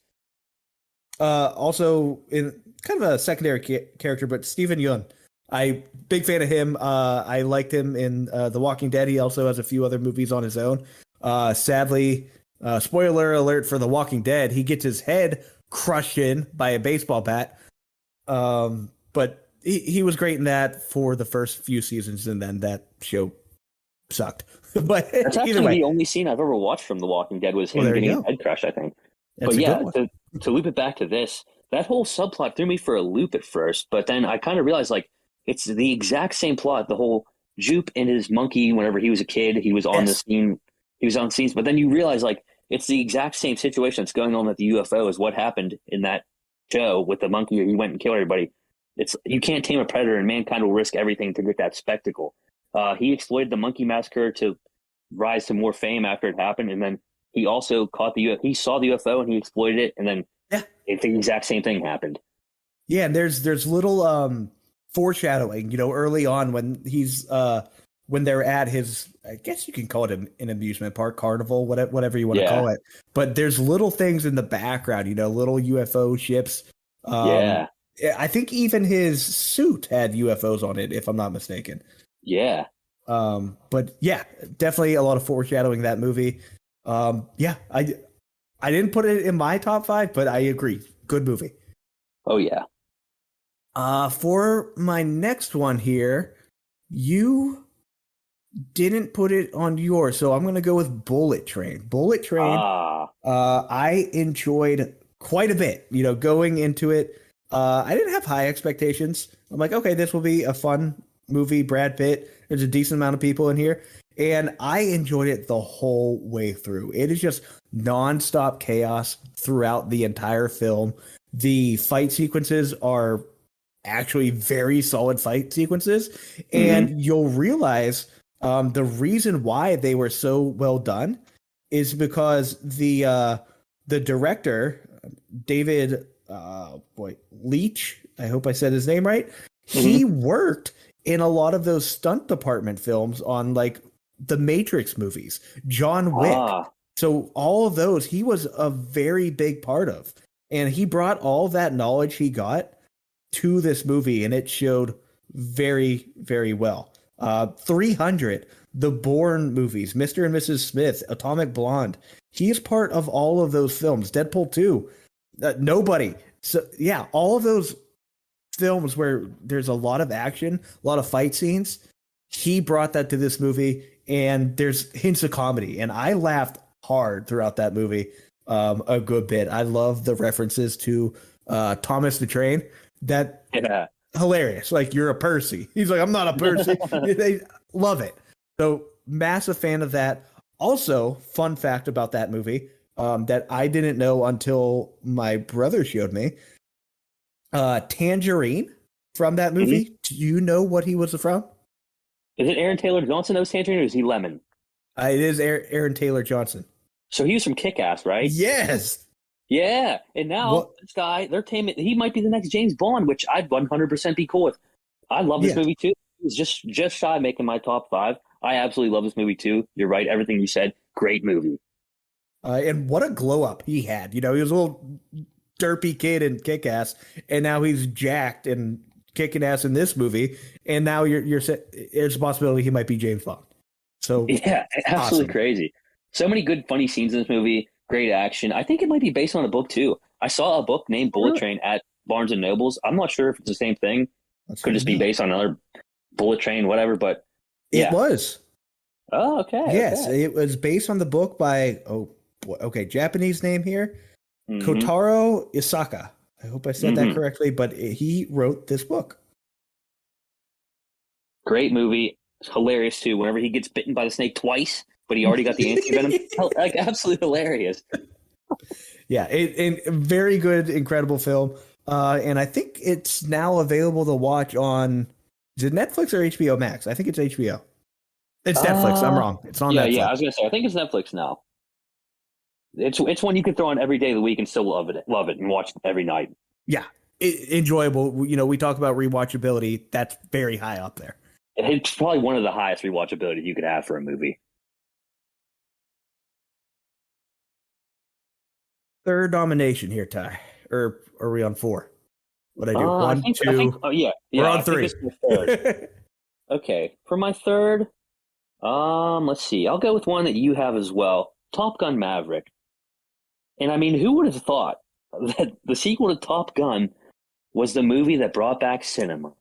Also, in kind of a secondary character, but Stephen Yeun, I big fan of him. I liked him in The Walking Dead. He also has a few other movies on his own. Sadly, spoiler alert for The Walking Dead, he gets his head crushed in by a baseball bat. But he was great in that for the first few seasons, and then that show sucked. But That's either actually way, the only scene I've ever watched from The Walking Dead was well, him there you getting his go. head crushed, I think. But That's a good yeah, one. to loop it back to this, that whole subplot threw me for a loop at first, but then I kind of realized like it's the exact same plot. The whole Jupe and his monkey, whenever he was a kid, he was on the Yes. scene, he was on scenes, but then you realize like it's the exact same situation that's going on with the UFO as what happened in that show with the monkey. He went and killed everybody. It's you can't tame a predator, and mankind will risk everything to get that spectacle. He exploited the monkey massacre to rise to more fame after it happened, and then he also caught he saw the UFO and he exploited it, and then Yeah. the exact same thing happened. Yeah, and there's little foreshadowing, early on when they're at his, I guess you can call it an amusement park, carnival, whatever you want to Yeah, call it. But there's little things in the background, little UFO ships. Um, yeah, I think even his suit had UFOs on it, if I'm not mistaken. yeah. But yeah, definitely a lot of foreshadowing that movie. Yeah, I didn't put it in my top five, but I agree, good movie. Oh yeah. For my next one here, you didn't put it on yours, so I'm gonna go with Bullet Train. Bullet Train, Ah, I enjoyed quite a bit. Going into it, I didn't have high expectations. I'm like, okay, this will be a fun movie. Brad Pitt. There's a decent amount of people in here, and I enjoyed it the whole way through. It is just nonstop chaos throughout the entire film. The fight sequences are actually very solid fight sequences, mm-hmm, and you'll realize the reason why they were so well done is because the director David Leach, I hope I said his name right. mm-hmm. He worked in a lot of those stunt department films on like the Matrix movies, John Wick. Ah, So all of those he was a very big part of, and he brought all that knowledge he got to this movie, and it showed very, very well. 300, the Bourne movies, Mr. and Mrs. Smith, Atomic Blonde. He's part of all of those films. Deadpool 2, Nobody. So yeah, all of those films where there's a lot of action, a lot of fight scenes, he brought that to this movie, and there's hints of comedy, and I laughed hard throughout that movie, a good bit. I love the references to Thomas the Train. That hilarious. Like, you're a Percy. He's like, I'm not a Percy. They love it. So massive fan of that. Also, fun fact about that movie that I didn't know until my brother showed me. Tangerine from that movie. Mm-hmm. Do you know what he was from? Is it Aaron Taylor Johnson that was Tangerine, or is he Lemon? It is Aaron Taylor Johnson. So he was from Kick-Ass, right? Yes. Yeah, and now this guy, he might be the next James Bond, which I'd 100% be cool with. I love this movie too. It was just shy of making my top 5. I absolutely love this movie too. You're right, everything you said. Great movie. And what a glow up he had. You know, he was a little derpy kid in Kick-Ass, and now he's jacked and kicking ass in this movie. And now there's a possibility he might be James Bond. So yeah, absolutely awesome. Crazy. So many good, funny scenes in this movie. Great action. I think it might be based on a book too. I saw a book named Bullet Train at Barnes and Nobles. I'm not sure if it's the same thing. Could just be based on another Bullet Train, whatever. But it was. Oh, okay. Yes, okay. It was based on the book by Japanese name here, Kotaro Isaka. I hope I said that correctly, but he wrote this book. Great movie. It's hilarious too. Whenever he gets bitten by the snake twice, but he already got the anti-venom. Like, absolutely hilarious. Yeah, a very good, incredible film. And I think it's now available to watch on, is it Netflix or HBO Max? I think it's HBO. It's Netflix. I'm wrong. It's on Netflix. Yeah, I was going to say, I think it's Netflix now. It's one you can throw on every day of the week and still love it, and watch it every night. Yeah, enjoyable. You know, we talk about rewatchability. That's very high up there. It's probably one of the highest rewatchability you could have for a movie. Third nomination here, Ty. Or are we on 4? What I do? 1, 2. Yeah. We're on 3. Okay, for my third, let's see. I'll go with one that you have as well. Top Gun Maverick. And I mean, who would have thought that the sequel to Top Gun was the movie that brought back cinema?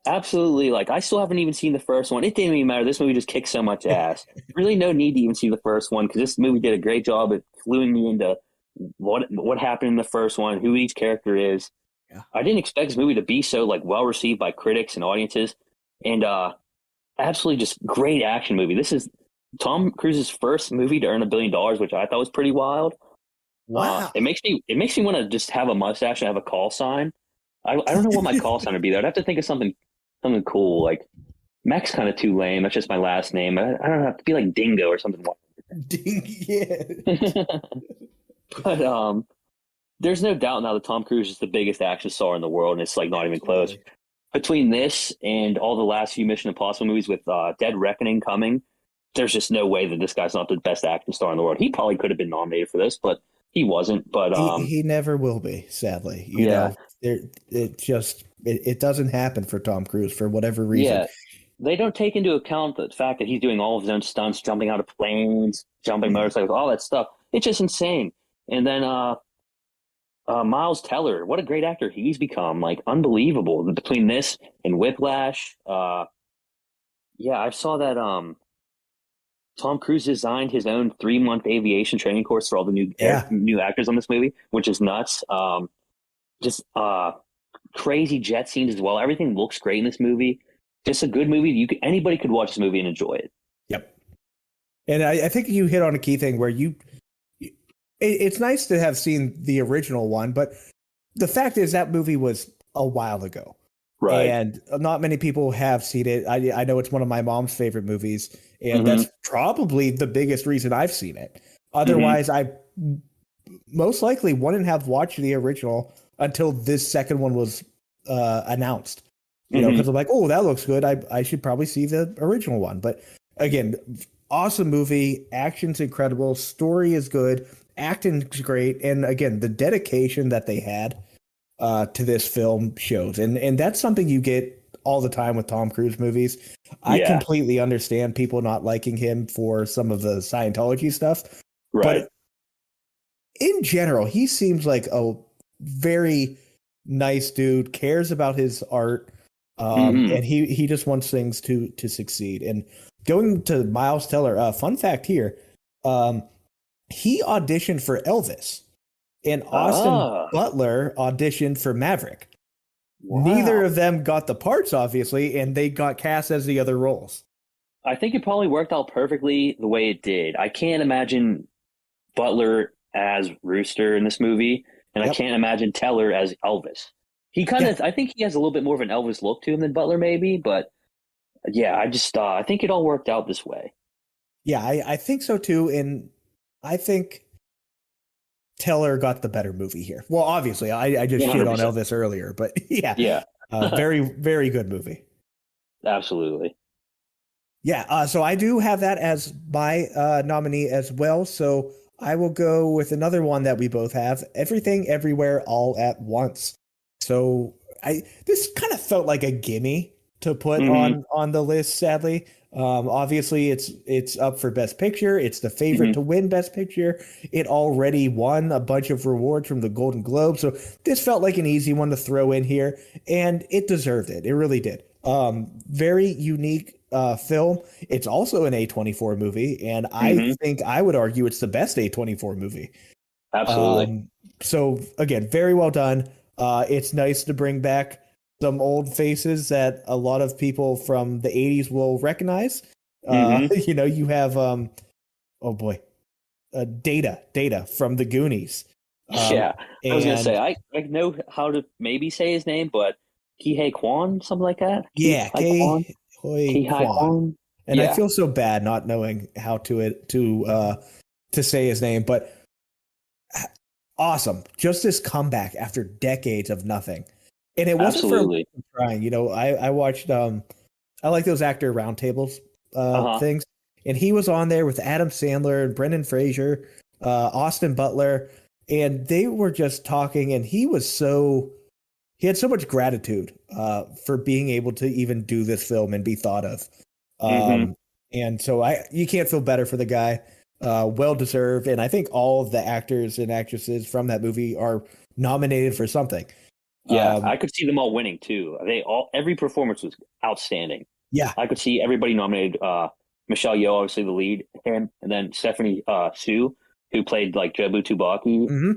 Absolutely. Like, I still haven't even seen the first one. It didn't even matter. This movie just kicked so much ass. Really no need to even see the first one, because this movie did a great job at cluing me into what happened in the first one, who each character is. Yeah. I didn't expect this movie to be so well received by critics and audiences. And absolutely just great action movie. This is Tom Cruise's first movie to earn $1 billion, which I thought was pretty wild. Wow. It makes me want to just have a mustache and have a call sign. I don't know what my call sign would be though. I'd have to think of something cool. Like, Mac's kind of too lame. That's just my last name. I don't know. Have to be like Dingo or something. Yeah. But there's no doubt now that Tom Cruise is the biggest action star in the world, and it's like not even close. Between this and all the last few Mission Impossible movies with Dead Reckoning coming, there's just no way that this guy's not the best action star in the world. He probably could have been nominated for this, but he wasn't. But he never will be, sadly. You know, it doesn't happen for Tom Cruise for whatever reason. Yeah. They don't take into account the fact that he's doing all of his own stunts, jumping out of planes, jumping motorcycles, all that stuff. It's just insane. And then Miles Teller, what a great actor he's become. Like, unbelievable. Between this and Whiplash, I saw that Tom Cruise designed his own 3-month aviation training course for all the new actors on this movie, which is nuts. Just crazy jet scenes as well. Everything looks great in this movie. Just a good movie. Anybody could watch this movie and enjoy it. Yep. And I think you hit on a key thing where it's nice to have seen the original one, but the fact is that movie was a while ago. Right. And not many people have seen it. I know it's one of my mom's favorite movies, and that's probably the biggest reason I've seen it. Otherwise, I most likely wouldn't have watched the original until this second one was announced. You know, because I'm like, oh, that looks good. I should probably see the original one. But again, awesome movie. Action's incredible. Story is good. Acting's great. And again, the dedication that they had to this film shows, and that's something you get all the time with Tom Cruise movies. I Yeah, completely understand people not liking him for some of the Scientology stuff, right. but in general, he seems like a very nice dude, cares about his art, Hmm. and he just wants things to succeed. And going to Miles Teller, fun fact here, um, he auditioned for Elvis, and Austin Ah, Butler auditioned for Maverick. Neither wow. of them got the parts, obviously, and they got cast as the other roles. I think it probably worked out perfectly the way it did. I can't imagine Butler as Rooster in this movie, and I Yep. can't imagine Teller as Elvis. He kind Yeah. of, I think he has a little bit more of an Elvis look to him than Butler, maybe, but yeah, I think it all worked out this way. Yeah, I think so too. And I think Teller got the better movie here. Well, obviously, I just shit on 100%. Elvis earlier, but yeah, Yeah, very, very good movie. absolutely. Yeah, so I do have that as my nominee as well. So I will go with another one that we both have, Everything Everywhere All at Once. So I this kind of felt like a gimme to put Hmm. on the list, sadly. Obviously it's up for Best Picture. It's the favorite Hmm. to win Best Picture. It already won a bunch of rewards from the Golden Globe. So this felt like an easy one to throw in here, and it deserved it. It really did. Very unique film. It's also an A24 movie, and I Hmm. think I would argue it's the best A24 movie. Absolutely. Um, so again, very well done. It's nice to bring back some old faces that a lot of people from the 80s will recognize. Hmm. You have oh boy, Data from the Goonies. Um, Yeah, I was gonna say and I know how to maybe say his name, but Kihei Kwan, something like that. yeah, Kihei Kwan, Ke Hoi Kihei Kwan. Kwan. And I Yeah. feel so bad not knowing how to say his name, but awesome. Just this comeback after decades of nothing. And it wasn't for Absolutely. trying. I watched I like those actor roundtables Uh-huh. things. And he was on there with Adam Sandler and Brendan Fraser, Austin Butler, and they were just talking, and he had so much gratitude for being able to even do this film and be thought of. Hmm. Um, and so you can't feel better for the guy. Well deserved, and I think all of the actors and actresses from that movie are nominated for something. Yeah, Um, I could see them all winning too. Every performance was outstanding. yeah, I could see everybody nominated. Michelle Yeoh, obviously the lead, him, and then Stephanie Sue, who played like Jobu Tubaki. hmm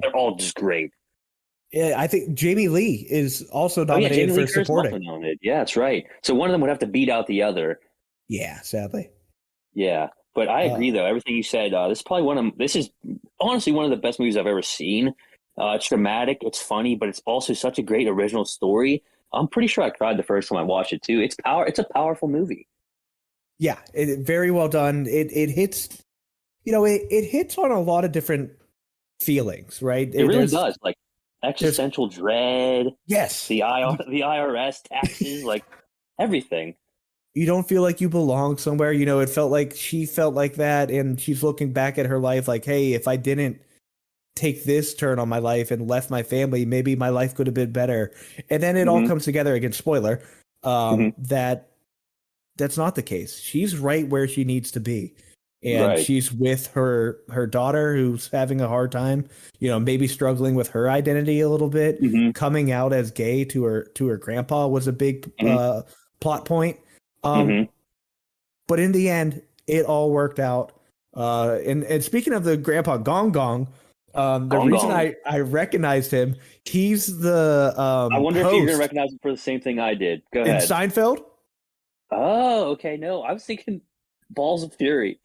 They're all just great. yeah. I think Jamie Lee is also Oh yeah, nominated Jamie Lee for Curtis is supporting. also nominated. Yeah, that's right. So one of them would have to beat out the other. Yeah, sadly. Yeah, but I Uh, agree though. Everything you said. This is honestly one of the best movies I've ever seen. It's dramatic, it's funny, but it's also such a great original story. I'm pretty sure I cried the first time I watched it too. It's a powerful movie. yeah, very well done. It hits, it hits on a lot of different feelings, right? It really There's does. Like there's existential dread, yes, the IRS, taxes, like everything. you don't feel like you belong somewhere. It felt like she felt like that, and she's looking back at her life like, hey, if I didn't take this turn on my life and left my family, maybe my life could have been better. And then it all Hmm. comes together again, spoiler, Hmm. that that's not the case. She's right where she needs to be. And Right. she's with her daughter who's having a hard time, maybe struggling with her identity a little bit. Hmm. Coming out as gay to her grandpa was a big Hmm. plot point. Um, Hmm. but in the end, it all worked out. And speaking of the grandpa Gong Gong, the Gong reason Gong. I recognized him, he's the I wonder if you're gonna host recognize it for the same thing I did. Go in ahead. Seinfeld. Oh, okay. No, I was thinking Balls of Fury.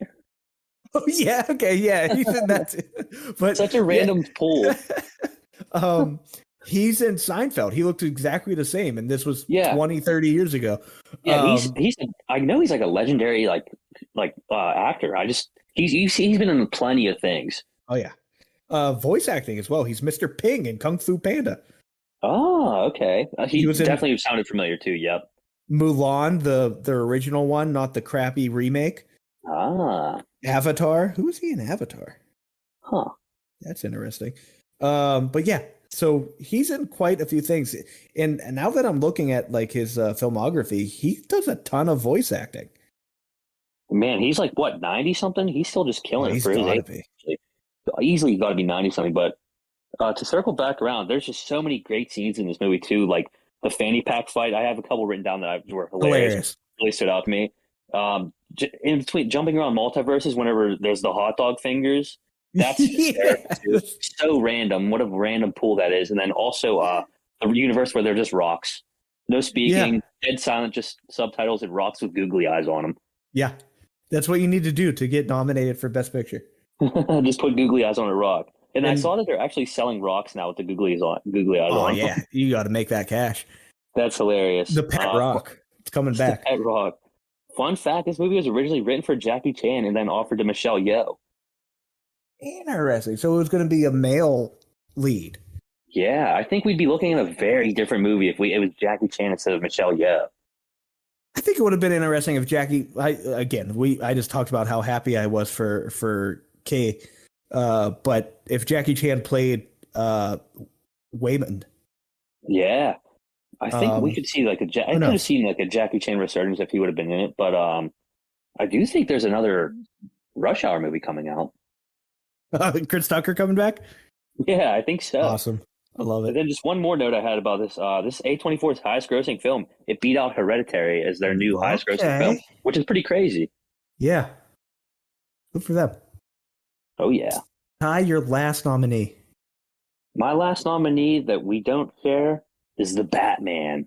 Oh yeah, okay, yeah, he's in that too. But Such a yeah, random pull. um, he's in Seinfeld. He looked exactly the same, and this was Yeah. 20, 30 years ago. Yeah, Um, I know he's like a legendary actor. He's been in plenty of things. oh yeah, voice acting as well. He's Mr. Ping in Kung Fu Panda. Oh, okay. He He was in definitely sounded familiar too. Yep. Mulan, the original one, not the crappy remake. Ah, Avatar. Who was he in Avatar? huh. That's interesting. But yeah, So he's in quite a few things. And now that I'm looking at like his filmography, he does a ton of voice acting. Man, he's like what, 90 something? He's still just Oh, killing it he's for his got to age. be. Easily got to be 90 something. But to circle back around, there's just so many great scenes in this movie too. Like the fanny pack fight. I have a couple written down that were hilarious. Hilarious. Really stood out to me. In between jumping around multiverses, whenever there's the hot dog fingers, that's hysterical too. So random. What a random pool that is. And then also the universe where they're just rocks. No speaking, dead silent, just subtitles and rocks with googly eyes on them. Yeah. That's what you need to do to get nominated for Best Picture. Just put googly eyes on a rock. And I saw that they're actually selling rocks now with the googly eyes on. Oh, yeah. You got to make that cash. That's hilarious. The pet rock. It's coming back. The pet rock. Fun fact, this movie was originally written for Jackie Chan and then offered to Michelle Yeoh. Interesting. So it was going to be a male lead. Yeah, I think we'd be looking at a very different movie if it was Jackie Chan instead of Michelle Yeoh. I think it would have been interesting if Jackie. I just talked about how happy I was for Kay, but if Jackie Chan played Waymond. Yeah, I think we could see I could have seen like a Jackie Chan resurgence if he would have been in it. But I do think there's another Rush Hour movie coming out. Chris Tucker coming back? Yeah, I think so. Awesome. I love it. And then just one more note I had about this. This is A24's highest grossing film. It beat out Hereditary as their new highest grossing film, which is pretty crazy. Yeah. Good for them. Oh, yeah. Ty, your last nominee. My last nominee that we don't share is The Batman.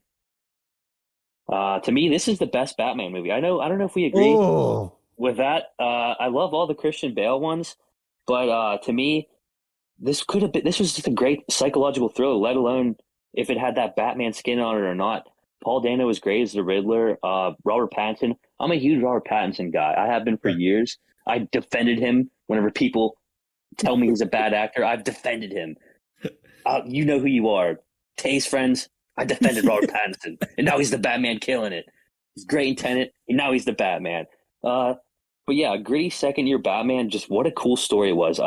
To me, this is the best Batman movie. I don't know if we agree with that. I love all the Christian Bale ones, but to me, this was just a great psychological thriller, let alone if it had that Batman skin on it or not. Paul Dano was great as the Riddler. Robert Pattinson. I'm a huge Robert Pattinson guy. I have been for years. I defended him whenever people tell me he's a bad actor. I've defended him. You know who you are. Tay's friends. I defended Robert Pattinson. And now he's the Batman killing it. He's great in Tenet. And now he's the Batman. But yeah, gritty second-year Batman. Just what a cool story it was.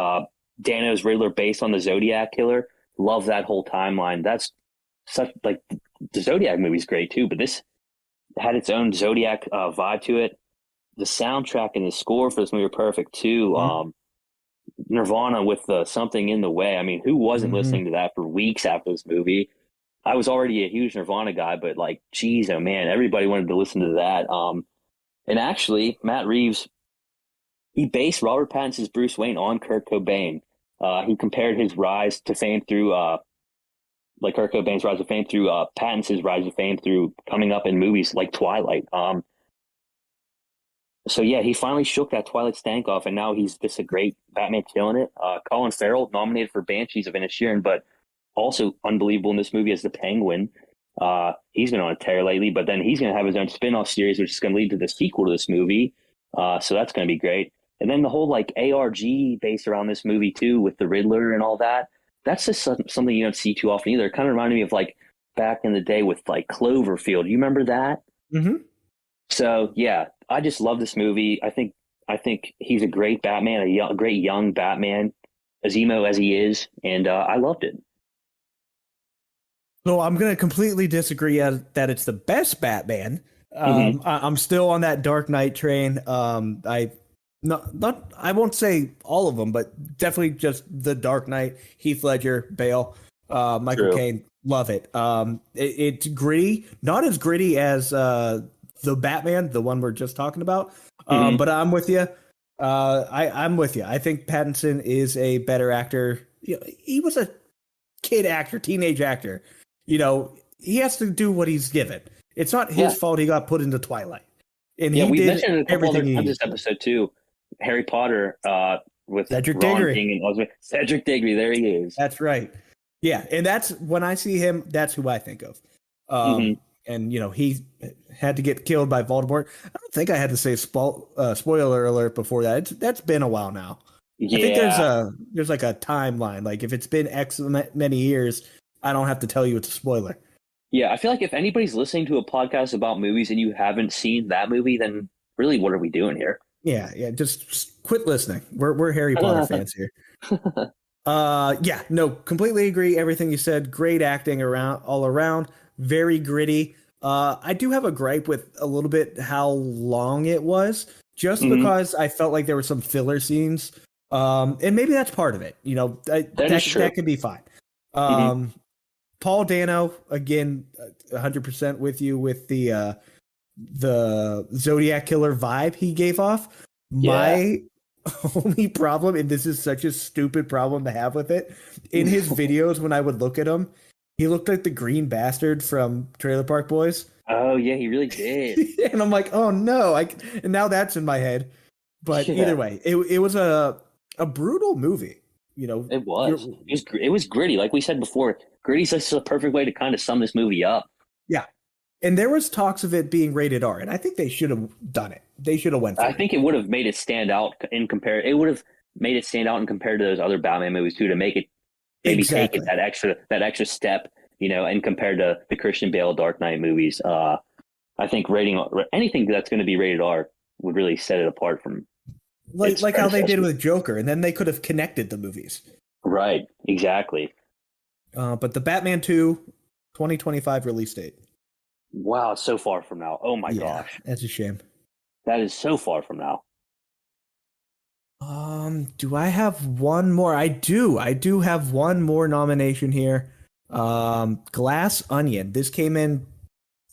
Dano's Riddler based on the Zodiac Killer. Love that whole timeline. That's such like the Zodiac movie's great too, but this had its own Zodiac vibe to it. The soundtrack and the score for this movie are perfect too. Nirvana with Something in the Way. I mean, who wasn't listening to that for weeks after this movie? I was already a huge Nirvana guy, but like, geez, oh man, everybody wanted to listen to that. And actually, Matt Reeves, he based Robert Pattinson's Bruce Wayne on Kurt Cobain. He compared his rise to fame through, like Kurt Cobain's rise to fame through Pattinson's rise to fame through coming up in movies like Twilight. So yeah, he finally shook that Twilight stank off, and now he's just a great Batman killing it. Colin Farrell nominated for Banshees of Inisherin, but also unbelievable in this movie as the Penguin. He's been on a tear lately, but then he's going to have his own spin-off series, which is going to lead to the sequel to this movie. So that's going to be great. And then the whole like ARG based around this movie too, with the Riddler and all that. That's just something you don't see too often either. It kind of reminded me of like back in the day with like Cloverfield. You remember that? Mm-hmm. So yeah, I just love this movie. I think he's a great Batman, a great young Batman, as emo as he is, and I loved it. So I'm going to completely disagree that it's the best Batman. I'm still on that Dark Knight train. I won't say all of them, but definitely just the Dark Knight, Heath Ledger, Bale, Michael Caine. Love it. It's gritty, not as gritty as the Batman, the one we're just talking about. But I'm with you. I'm with you. I think Pattinson is a better actor. You know, he was a kid actor, teenage actor. You know, he has to do what he's given. It's not his fault he got put into Twilight. And we did mentioned it a couple other times this episode too. Harry Potter with Cedric Ron Diggory. King and Cedric Diggory. There he is. That's right. Yeah, and that's when I see him. That's who I think of. And you know, he had to get killed by Voldemort. I don't think I had to say spoiler alert before that. That's been a while now. Yeah. I think there's like a timeline. Like if it's been X many years, I don't have to tell you it's a spoiler. Yeah, I feel like if anybody's listening to a podcast about movies and you haven't seen that movie, then really, what are we doing here? Yeah, just quit listening. We're Harry Potter fans here. Yeah, no, completely agree. Everything you said, great acting around all around, very gritty. I do have a gripe with a little bit how long it was, just Hmm. because I felt like there were some filler scenes. And maybe that's part of it. That is true. That could be fine. Hmm. Um, Paul Dano, again, 100% with you with the Zodiac killer vibe he gave off. Yeah. My only problem, and this is such a stupid problem to have with it, in his videos when I would look at him, he looked like the green bastard from Trailer Park Boys. Oh yeah, he really did. And I'm like, oh no, and now that's in my head. But either Yeah, way, it was a brutal movie. You know, it you're was. It was gritty, like we said before. Gritty's just a perfect way to kind of sum this movie up. yeah. And there was talks of it being rated R, and I think they should have done it. They should have went I for it. think it would have made it stand out in compare. It would have made it stand out and compared to those other Batman movies too, to make it maybe take it Exactly. that extra step, and compared to the Christian Bale Dark Knight movies. I think rating anything that's going to be rated R would really set it apart from its Like how they did predecessors. with Joker, and then they could have connected the movies. Right, exactly. But the Batman 2 2025 release date. Wow, it's so far from now. Oh my Yeah, gosh, that's a shame. that is so far from now. Do I have one more? I do. I do have one more nomination here. Glass Onion. This came in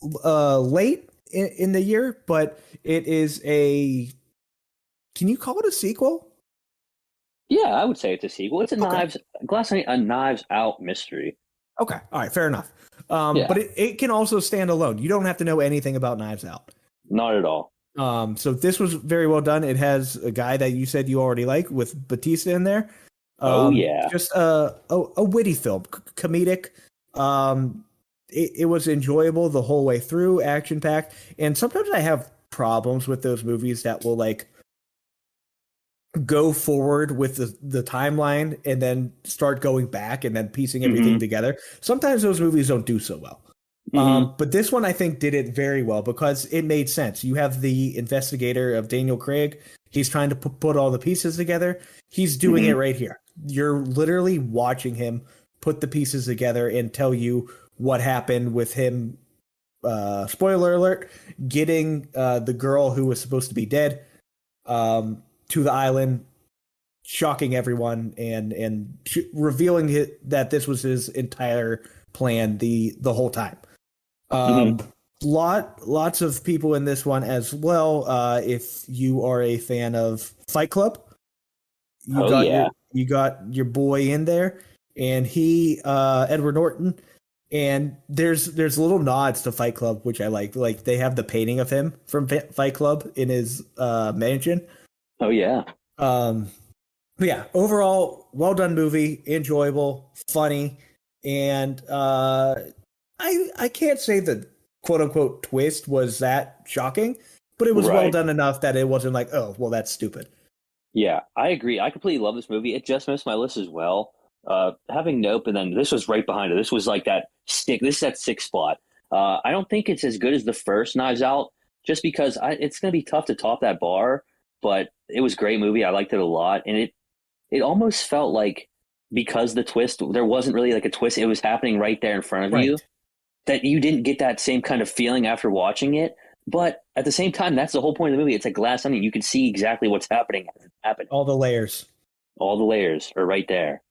late in the year, but it is a, can you call it a sequel? Yeah, I would say it's a sequel. It's a Okay. Knives Out mystery. Okay. All right, fair enough. Yeah, But it can also stand alone. You don't have to know anything about Knives Out. not at all. So this was very well done. It has a guy that you said you already like with Batista in there. Oh yeah. Just a witty film, comedic. It was enjoyable the whole way through, action packed. And sometimes I have problems with those movies that will like go forward with the timeline and then start going back and then piecing everything Hmm. together. Sometimes those movies don't do so well. Hmm. But this one I think did it very well because it made sense. You have the investigator of Daniel Craig. He's trying to put all the pieces together. He's doing it Hmm. right here. You're literally watching him put the pieces together and tell you what happened with him. Spoiler alert: getting the girl who was supposed to be dead to the island, shocking everyone, and revealing that this was his entire plan the whole time. Hmm. Um, lots of people in this one as well. If you are a fan of Fight Club, Oh yeah. you got your boy in there, and he Edward Norton. And there's little nods to Fight Club, which I like. Like they have the painting of him from Fight Club in his mansion. Oh yeah. Um, but yeah, overall, well done movie, enjoyable, funny, and I can't say the quote unquote twist was that shocking, but it was well Right. done enough that it wasn't like, oh, well, that's stupid. Yeah, I agree. I completely love this movie. It just missed my list as well. Having Nope, and then this was right behind it. This was like that stick. This is that sixth spot. I don't think it's as good as the first Knives Out, just because it's going to be tough to top that bar. But it was a great movie. I liked it a lot, and it almost felt like because the twist there wasn't really like a twist. It was happening right there in front of you, Right. that you didn't get that same kind of feeling after watching it. But at the same time, that's the whole point of the movie. It's a glass onion. You can see exactly what's happening as it happened. All the layers. All the layers are right there.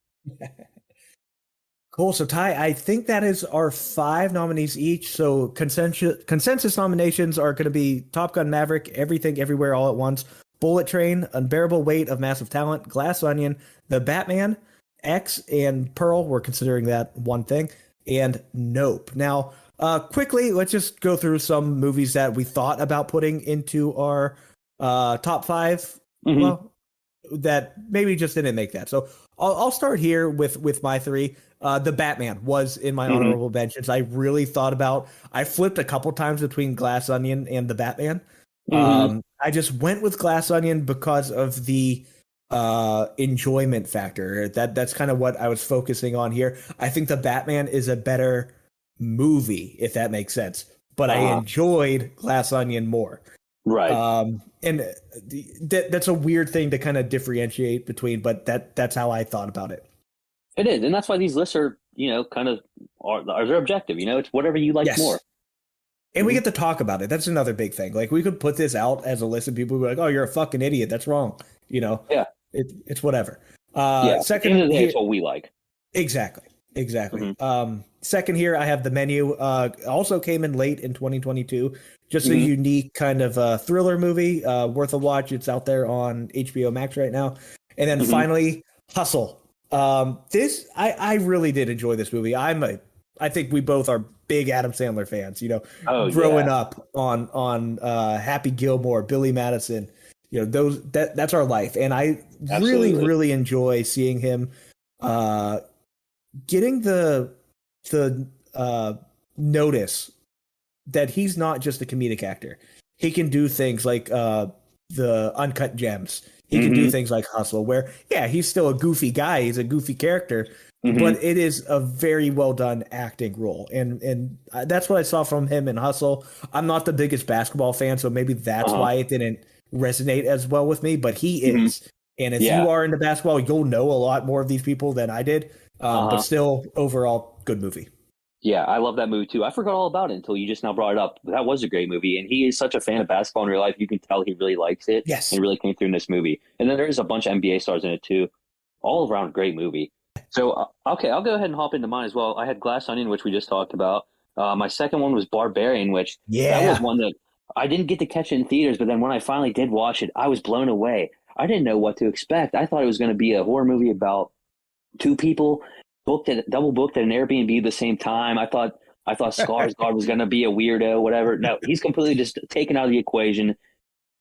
Cool. So Ty, I think that is our five nominees each. So consensus nominations are going to be Top Gun Maverick, Everything Everywhere All at Once, Bullet Train, Unbearable Weight of Massive Talent, Glass Onion, The Batman, X, and Pearl. We're considering that one thing, and Nope. Now, quickly, let's just go through some movies that we thought about putting into our top five. Hmm. Well, that maybe just didn't make that. So I'll start here with my three. The Batman was in my Hmm. honorable mentions. I really thought about. I flipped a couple times between Glass Onion and the Batman. Hmm. I just went with Glass Onion because of the enjoyment factor. That's kind of what I was focusing on here. I think the Batman is a better movie, if that makes sense. But I Uh, enjoyed Glass Onion more. right. And that's a weird thing to kind of differentiate between, but that's how I thought about it. It is, and that's why these lists are, kind of are they're objective. It's whatever you like Yes. more. And we get to talk about it. That's another big thing. Like we could put this out as a list and people would be like, "Oh, you're a fucking idiot. That's wrong." You know, Yeah, it's whatever. yeah. At the end Second of the day, here, it's what we like. exactly, exactly. Hmm. Second here, I have the menu. Also came in late in 2022. Just a Hmm. unique kind of thriller movie, worth a watch. It's out there on HBO Max right now. And then Hmm. finally, Hustle. This I really did enjoy this movie. I think we both are big Adam Sandler fans. You know, Oh growing yeah, up on Happy Gilmore, Billy Madison. You know, that's our life, and I really absolutely. really enjoy seeing him uh, getting the notice that he's not just a comedic actor. He can do things like the Uncut Gems. He can do Hmm. things like Hustle, where yeah, he's still a goofy guy. He's a goofy character, Hmm. but it is a very well done acting role, and that's what I saw from him in Hustle. I'm not the biggest basketball fan, so maybe that's Uh-huh. why it didn't resonate as well with me. But he Hmm. is, and if Yeah. you are into basketball, you'll know a lot more of these people than I did. But Uh-huh. still, overall, good movie. Yeah, I love that movie too. I forgot all about it until you just now brought it up. That was a great movie, and he is such a fan of basketball in real life. You can tell he really likes it, Yes. and really came through in this movie. And then there's a bunch of NBA stars in it too. All around great movie. So okay, I'll go ahead and hop into mine as well. I had Glass Onion, which we just talked about. My second one was Barbarian, which that was Yeah. one that I didn't get to catch it in theaters, but then when I finally did watch it, I was blown away. I didn't know what to expect. I thought it was going to be a horror movie about two people double booked at an Airbnb at the same time. I thought Skarsgård was going to be a weirdo, whatever. No, he's completely just taken out of the equation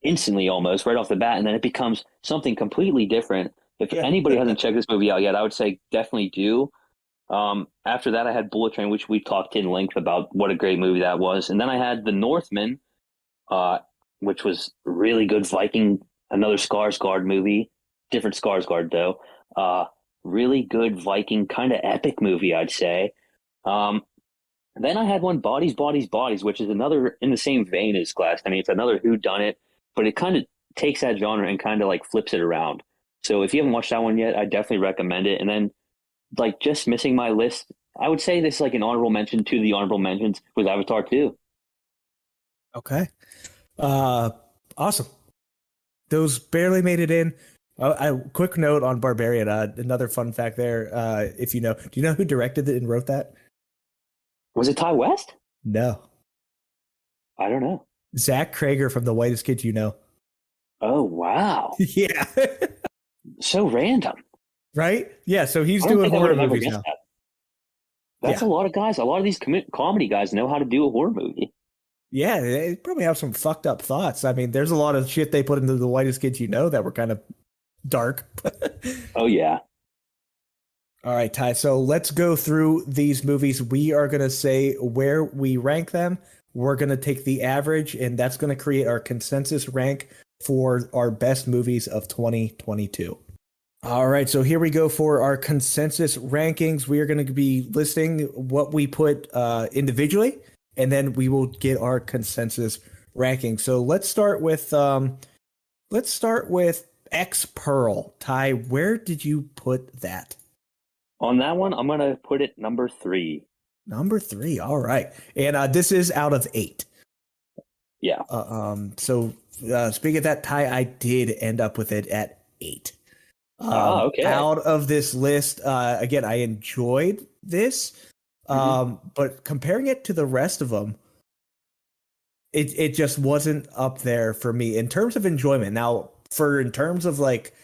instantly, almost right off the bat, and then it becomes something completely different. If Yeah. anybody hasn't checked this movie out yet, I would say definitely do. After that, I had Bullet Train, which we talked in length about what a great movie that was, and then I had The Northman, uh, which was really good Viking, another Skarsgård movie, different Skarsgård though. Really good Viking kind of epic movie, I'd say. Um, then I had one Bodies, Bodies, Bodies, which is another in the same vein as Glass. I mean, it's another Who Done It, but it kind of takes that genre and kind of like flips it around. So if you haven't watched that one yet, I definitely recommend it. And then like just missing my list, I would say this is like an honorable mention to the honorable mentions was Avatar 2. Okay. Uh, awesome. Those barely made it in. Quick note on Barbarian. Another fun fact there. If you know, do you know who directed it and wrote that? Was it Ty West? No, I don't know. Zach Krager from The Whitest Kids You Know. Oh wow, Yeah. so random. Right? Yeah. So he's I don't doing think I would horror have ever movies guessed now. that. That's Yeah. a lot of guys. A lot of these comedy guys know how to do a horror movie. Yeah. They probably have some fucked up thoughts. I mean, there's a lot of shit they put into The Whitest Kids You Know that were kind of dark. Oh yeah. All right, Ty. So let's go through these movies. We are going to say where we rank them. We're going to take the average, and that's going to create our consensus rank for our best movies of 2022. All right, so here we go for our consensus rankings. We are going to be listing what we put individually, and then we will get our consensus ranking. So let's start with X Pearl. Ty, where did you put that? On that one, I'm gonna put it number 3. Number 3. All right. And this is out of 8. Yeah. Speaking of that, Ty, I did end up with it at 8. Okay. Out of this list, again, I enjoyed this. But comparing it to the rest of them, it just wasn't up there for me in terms of enjoyment. Now, in terms of like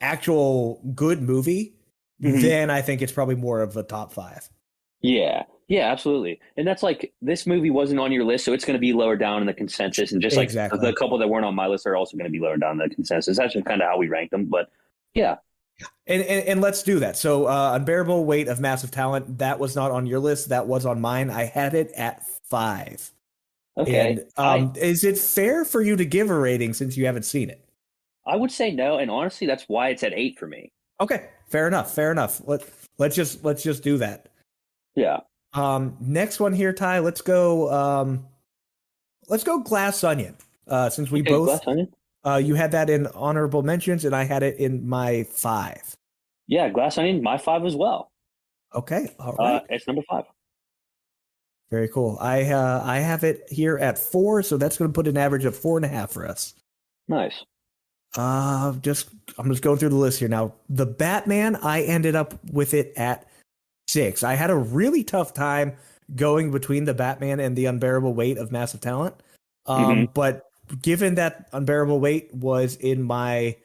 actual good movie, Mhm. then I think it's probably more of a top 5. Yeah. Yeah, absolutely. And that's like this movie wasn't on your list, so it's going to be lower down in the consensus. And just like Exactly. the couple that weren't on my list are also going to be lower down in the consensus. That's just kind of how we rank them. But yeah. And let's do that. So, Unbearable Weight of Massive Talent, that was not on your list. That was on mine. I had it at 5. Okay. And is it fair for you to give a rating since you haven't seen it? I would say no, and honestly, that's why it's at 8 for me. Okay, fair enough. Fair enough. Let's just do that. Yeah. Next one here, Ty. Let's go Glass Onion. Since we both Glass Onion? you had that in honorable mentions and I had it in my 5. Yeah, Glass Onion, my 5 as well. Okay, all right. It's number 5. Very cool. I have it here at 4, so that's going to put an average of 4.5 for us. Nice. Just I'm just going through the list here now. The Batman, I ended up with it at 6. I had a really tough time going between the Batman and the Unbearable Weight of Massive Talent. But given that Unbearable Weight was in my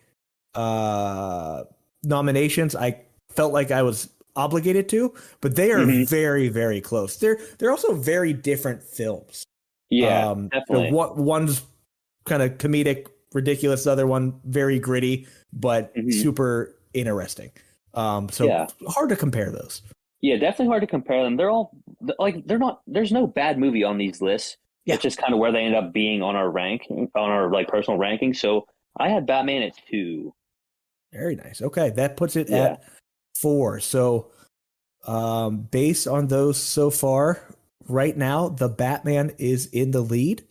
nominations, I felt like I was obligated to, but they are very, very close. They're also very different films. Yeah, So definitely. one's kind of comedic, ridiculous. The other one very gritty, but super interesting. So hard to compare those. Yeah, definitely hard to compare them. They're all like they're not. There's no bad movie on these lists. Yeah. It's just kind of where they end up being on our like personal ranking. So I had Batman at 2. Very nice. Okay, that puts it at 4. So, based on those so far, right now the Batman is in the lead,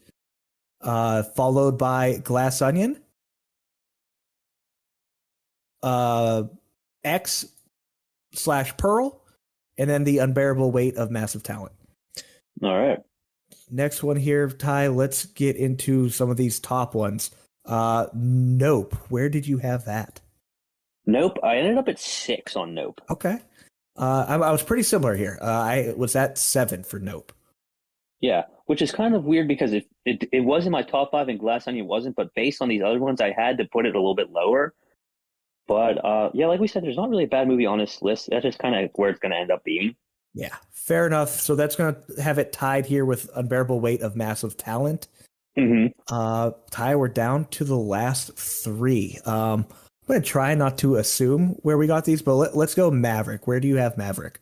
followed by Glass Onion, X/Pearl, and then the Unbearable Weight of Massive Talent. All right. Next one here, Ty. Let's get into some of these top ones. Nope. Where did you have that? Nope. I ended up at 6 on Nope. Okay. I was pretty similar here. I was at 7 for Nope. Yeah, which is kind of weird because it was in my top 5 and Glass Onion wasn't, but based on these other ones, I had to put it a little bit lower. But yeah, like we said, there's not really a bad movie on this list. That's just kind of where it's going to end up being. Yeah, fair enough. So that's going to have it tied here with Unbearable Weight of Massive Talent. Ty, we're down to the last 3. I'm going to try not to assume where we got these, but let's go Maverick. Where do you have Maverick?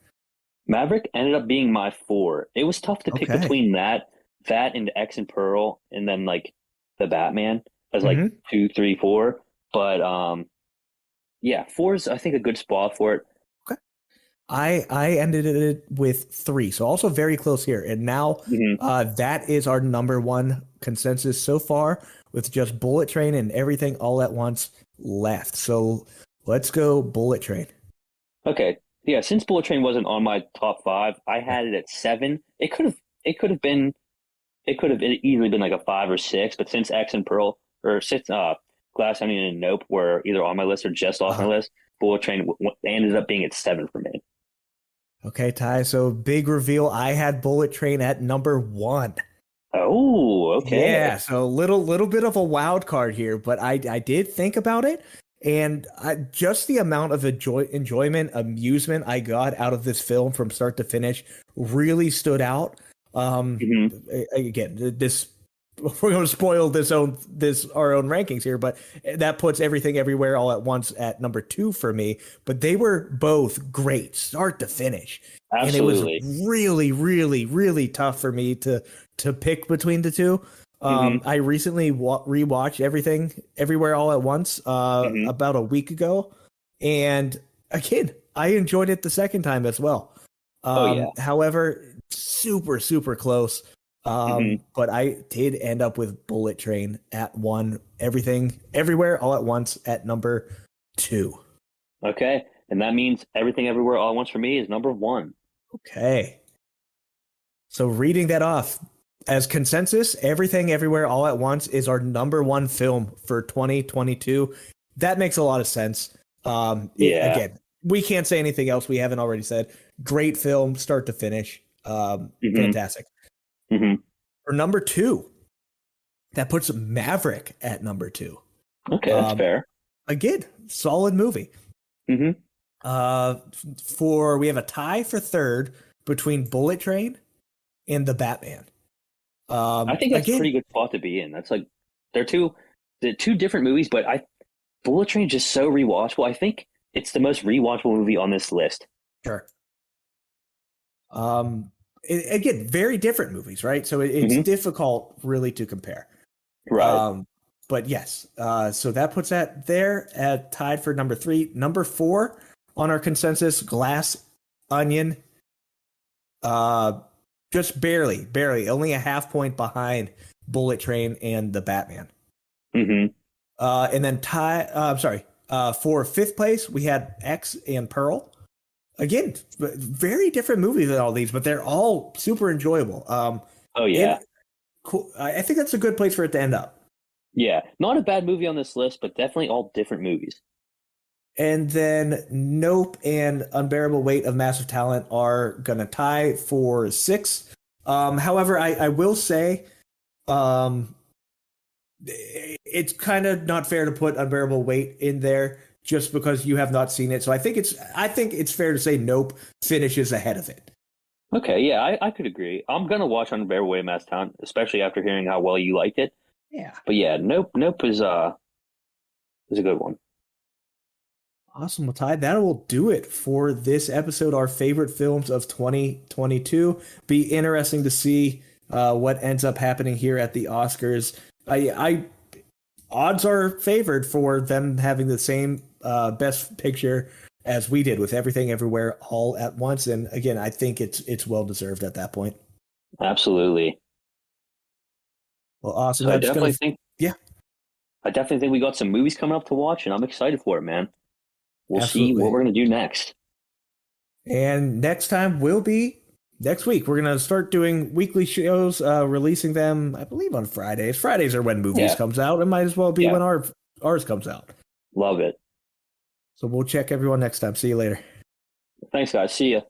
Maverick ended up being my 4. It was tough to pick between that and X and Pearl, and then like the Batman as like 2, 3, 4. But yeah, 4 is I think a good spot for it. Okay. I ended it with 3, so also very close here. And now that is our number 1 consensus so far, with just Bullet Train and Everything All at Once left. So let's go Bullet Train. Okay. Yeah, since Bullet Train wasn't on my top 5, I had it at 7. It could have easily been like a 5 or 6, but since X and Pearl or since Glass Onion and Nope were either on my list or just off my list, Bullet Train ended up being at 7 for me. Okay, Ty. So big reveal. I had Bullet Train at number 1. Oh, okay. Yeah. So little bit of a wild card here, but I did think about it, and just the amount of enjoyment, amusement I got out of this film from start to finish really stood out. Again, this we're going to spoil our own rankings here, but that puts Everything Everywhere All at Once at number 2 for me. But they were both great, start to finish. Absolutely. And it was really, really, really tough for me to pick between the two. I recently rewatched Everything Everywhere All at Once about a week ago, and again, I enjoyed it the second time as well. However, super, super close. But I did end up with Bullet Train at 1, Everything Everywhere All at Once at number 2. Okay. And that means Everything Everywhere All at Once for me is number 1. Okay. So reading that off, as consensus, Everything Everywhere All at Once is our number 1 film for 2022. That makes a lot of sense. Again, we can't say anything else we haven't already said. Great film, start to finish. Fantastic. For number 2, that puts Maverick at number 2. Okay, that's fair. Again, solid movie. We have a tie for 3rd between Bullet Train and the Batman. I think that's a pretty good spot to be in. That's like they're two different movies, but Bullet Train just so rewatchable. I think it's the most rewatchable movie on this list. Sure. Again, very different movies, right? So it's difficult really to compare. Right. But yes, so that puts that there at tied for number 3. Number 4 on our consensus, Glass Onion. Just barely, only a half point behind Bullet Train and the Batman. And then for 5th place, we had X and Pearl. again, very different movies than all these, but they're all super enjoyable. Oh And yeah, cool. I think that's a good place for it to end up. yeah. Not a bad movie on this list, but definitely all different movies. And then Nope and Unbearable Weight of Massive Talent are gonna tie for six. However, I will say, um, it's kind of not fair to put Unbearable Weight in there just because you have not seen it. So I think it's fair to say Nope finishes ahead of it. Okay, yeah, I could agree. I'm gonna watch Unbearable Weight of Massive Talent, especially after hearing how well you liked it. Yeah. But yeah, Nope is a good one. Awesome. Well, Ty, that will do it for this episode, our favorite films of 2022. Be interesting to see what ends up happening here at the Oscars. I odds are favored for them having the same best picture as we did with Everything Everywhere All at Once. And again, I think it's well deserved at that point. Absolutely. Well, awesome. So That's gonna yeah, I definitely think we got some movies coming up to watch, and I'm excited for it, man. We'll see what absolutely. we're gonna do next. And next time will be next week. We're gonna start doing weekly shows, releasing them, I believe, on Fridays. Fridays are when movies Yeah, comes out. It might as well be yeah, when ours comes out. love it. So we'll check everyone next time. See you later. Thanks, guys. See ya.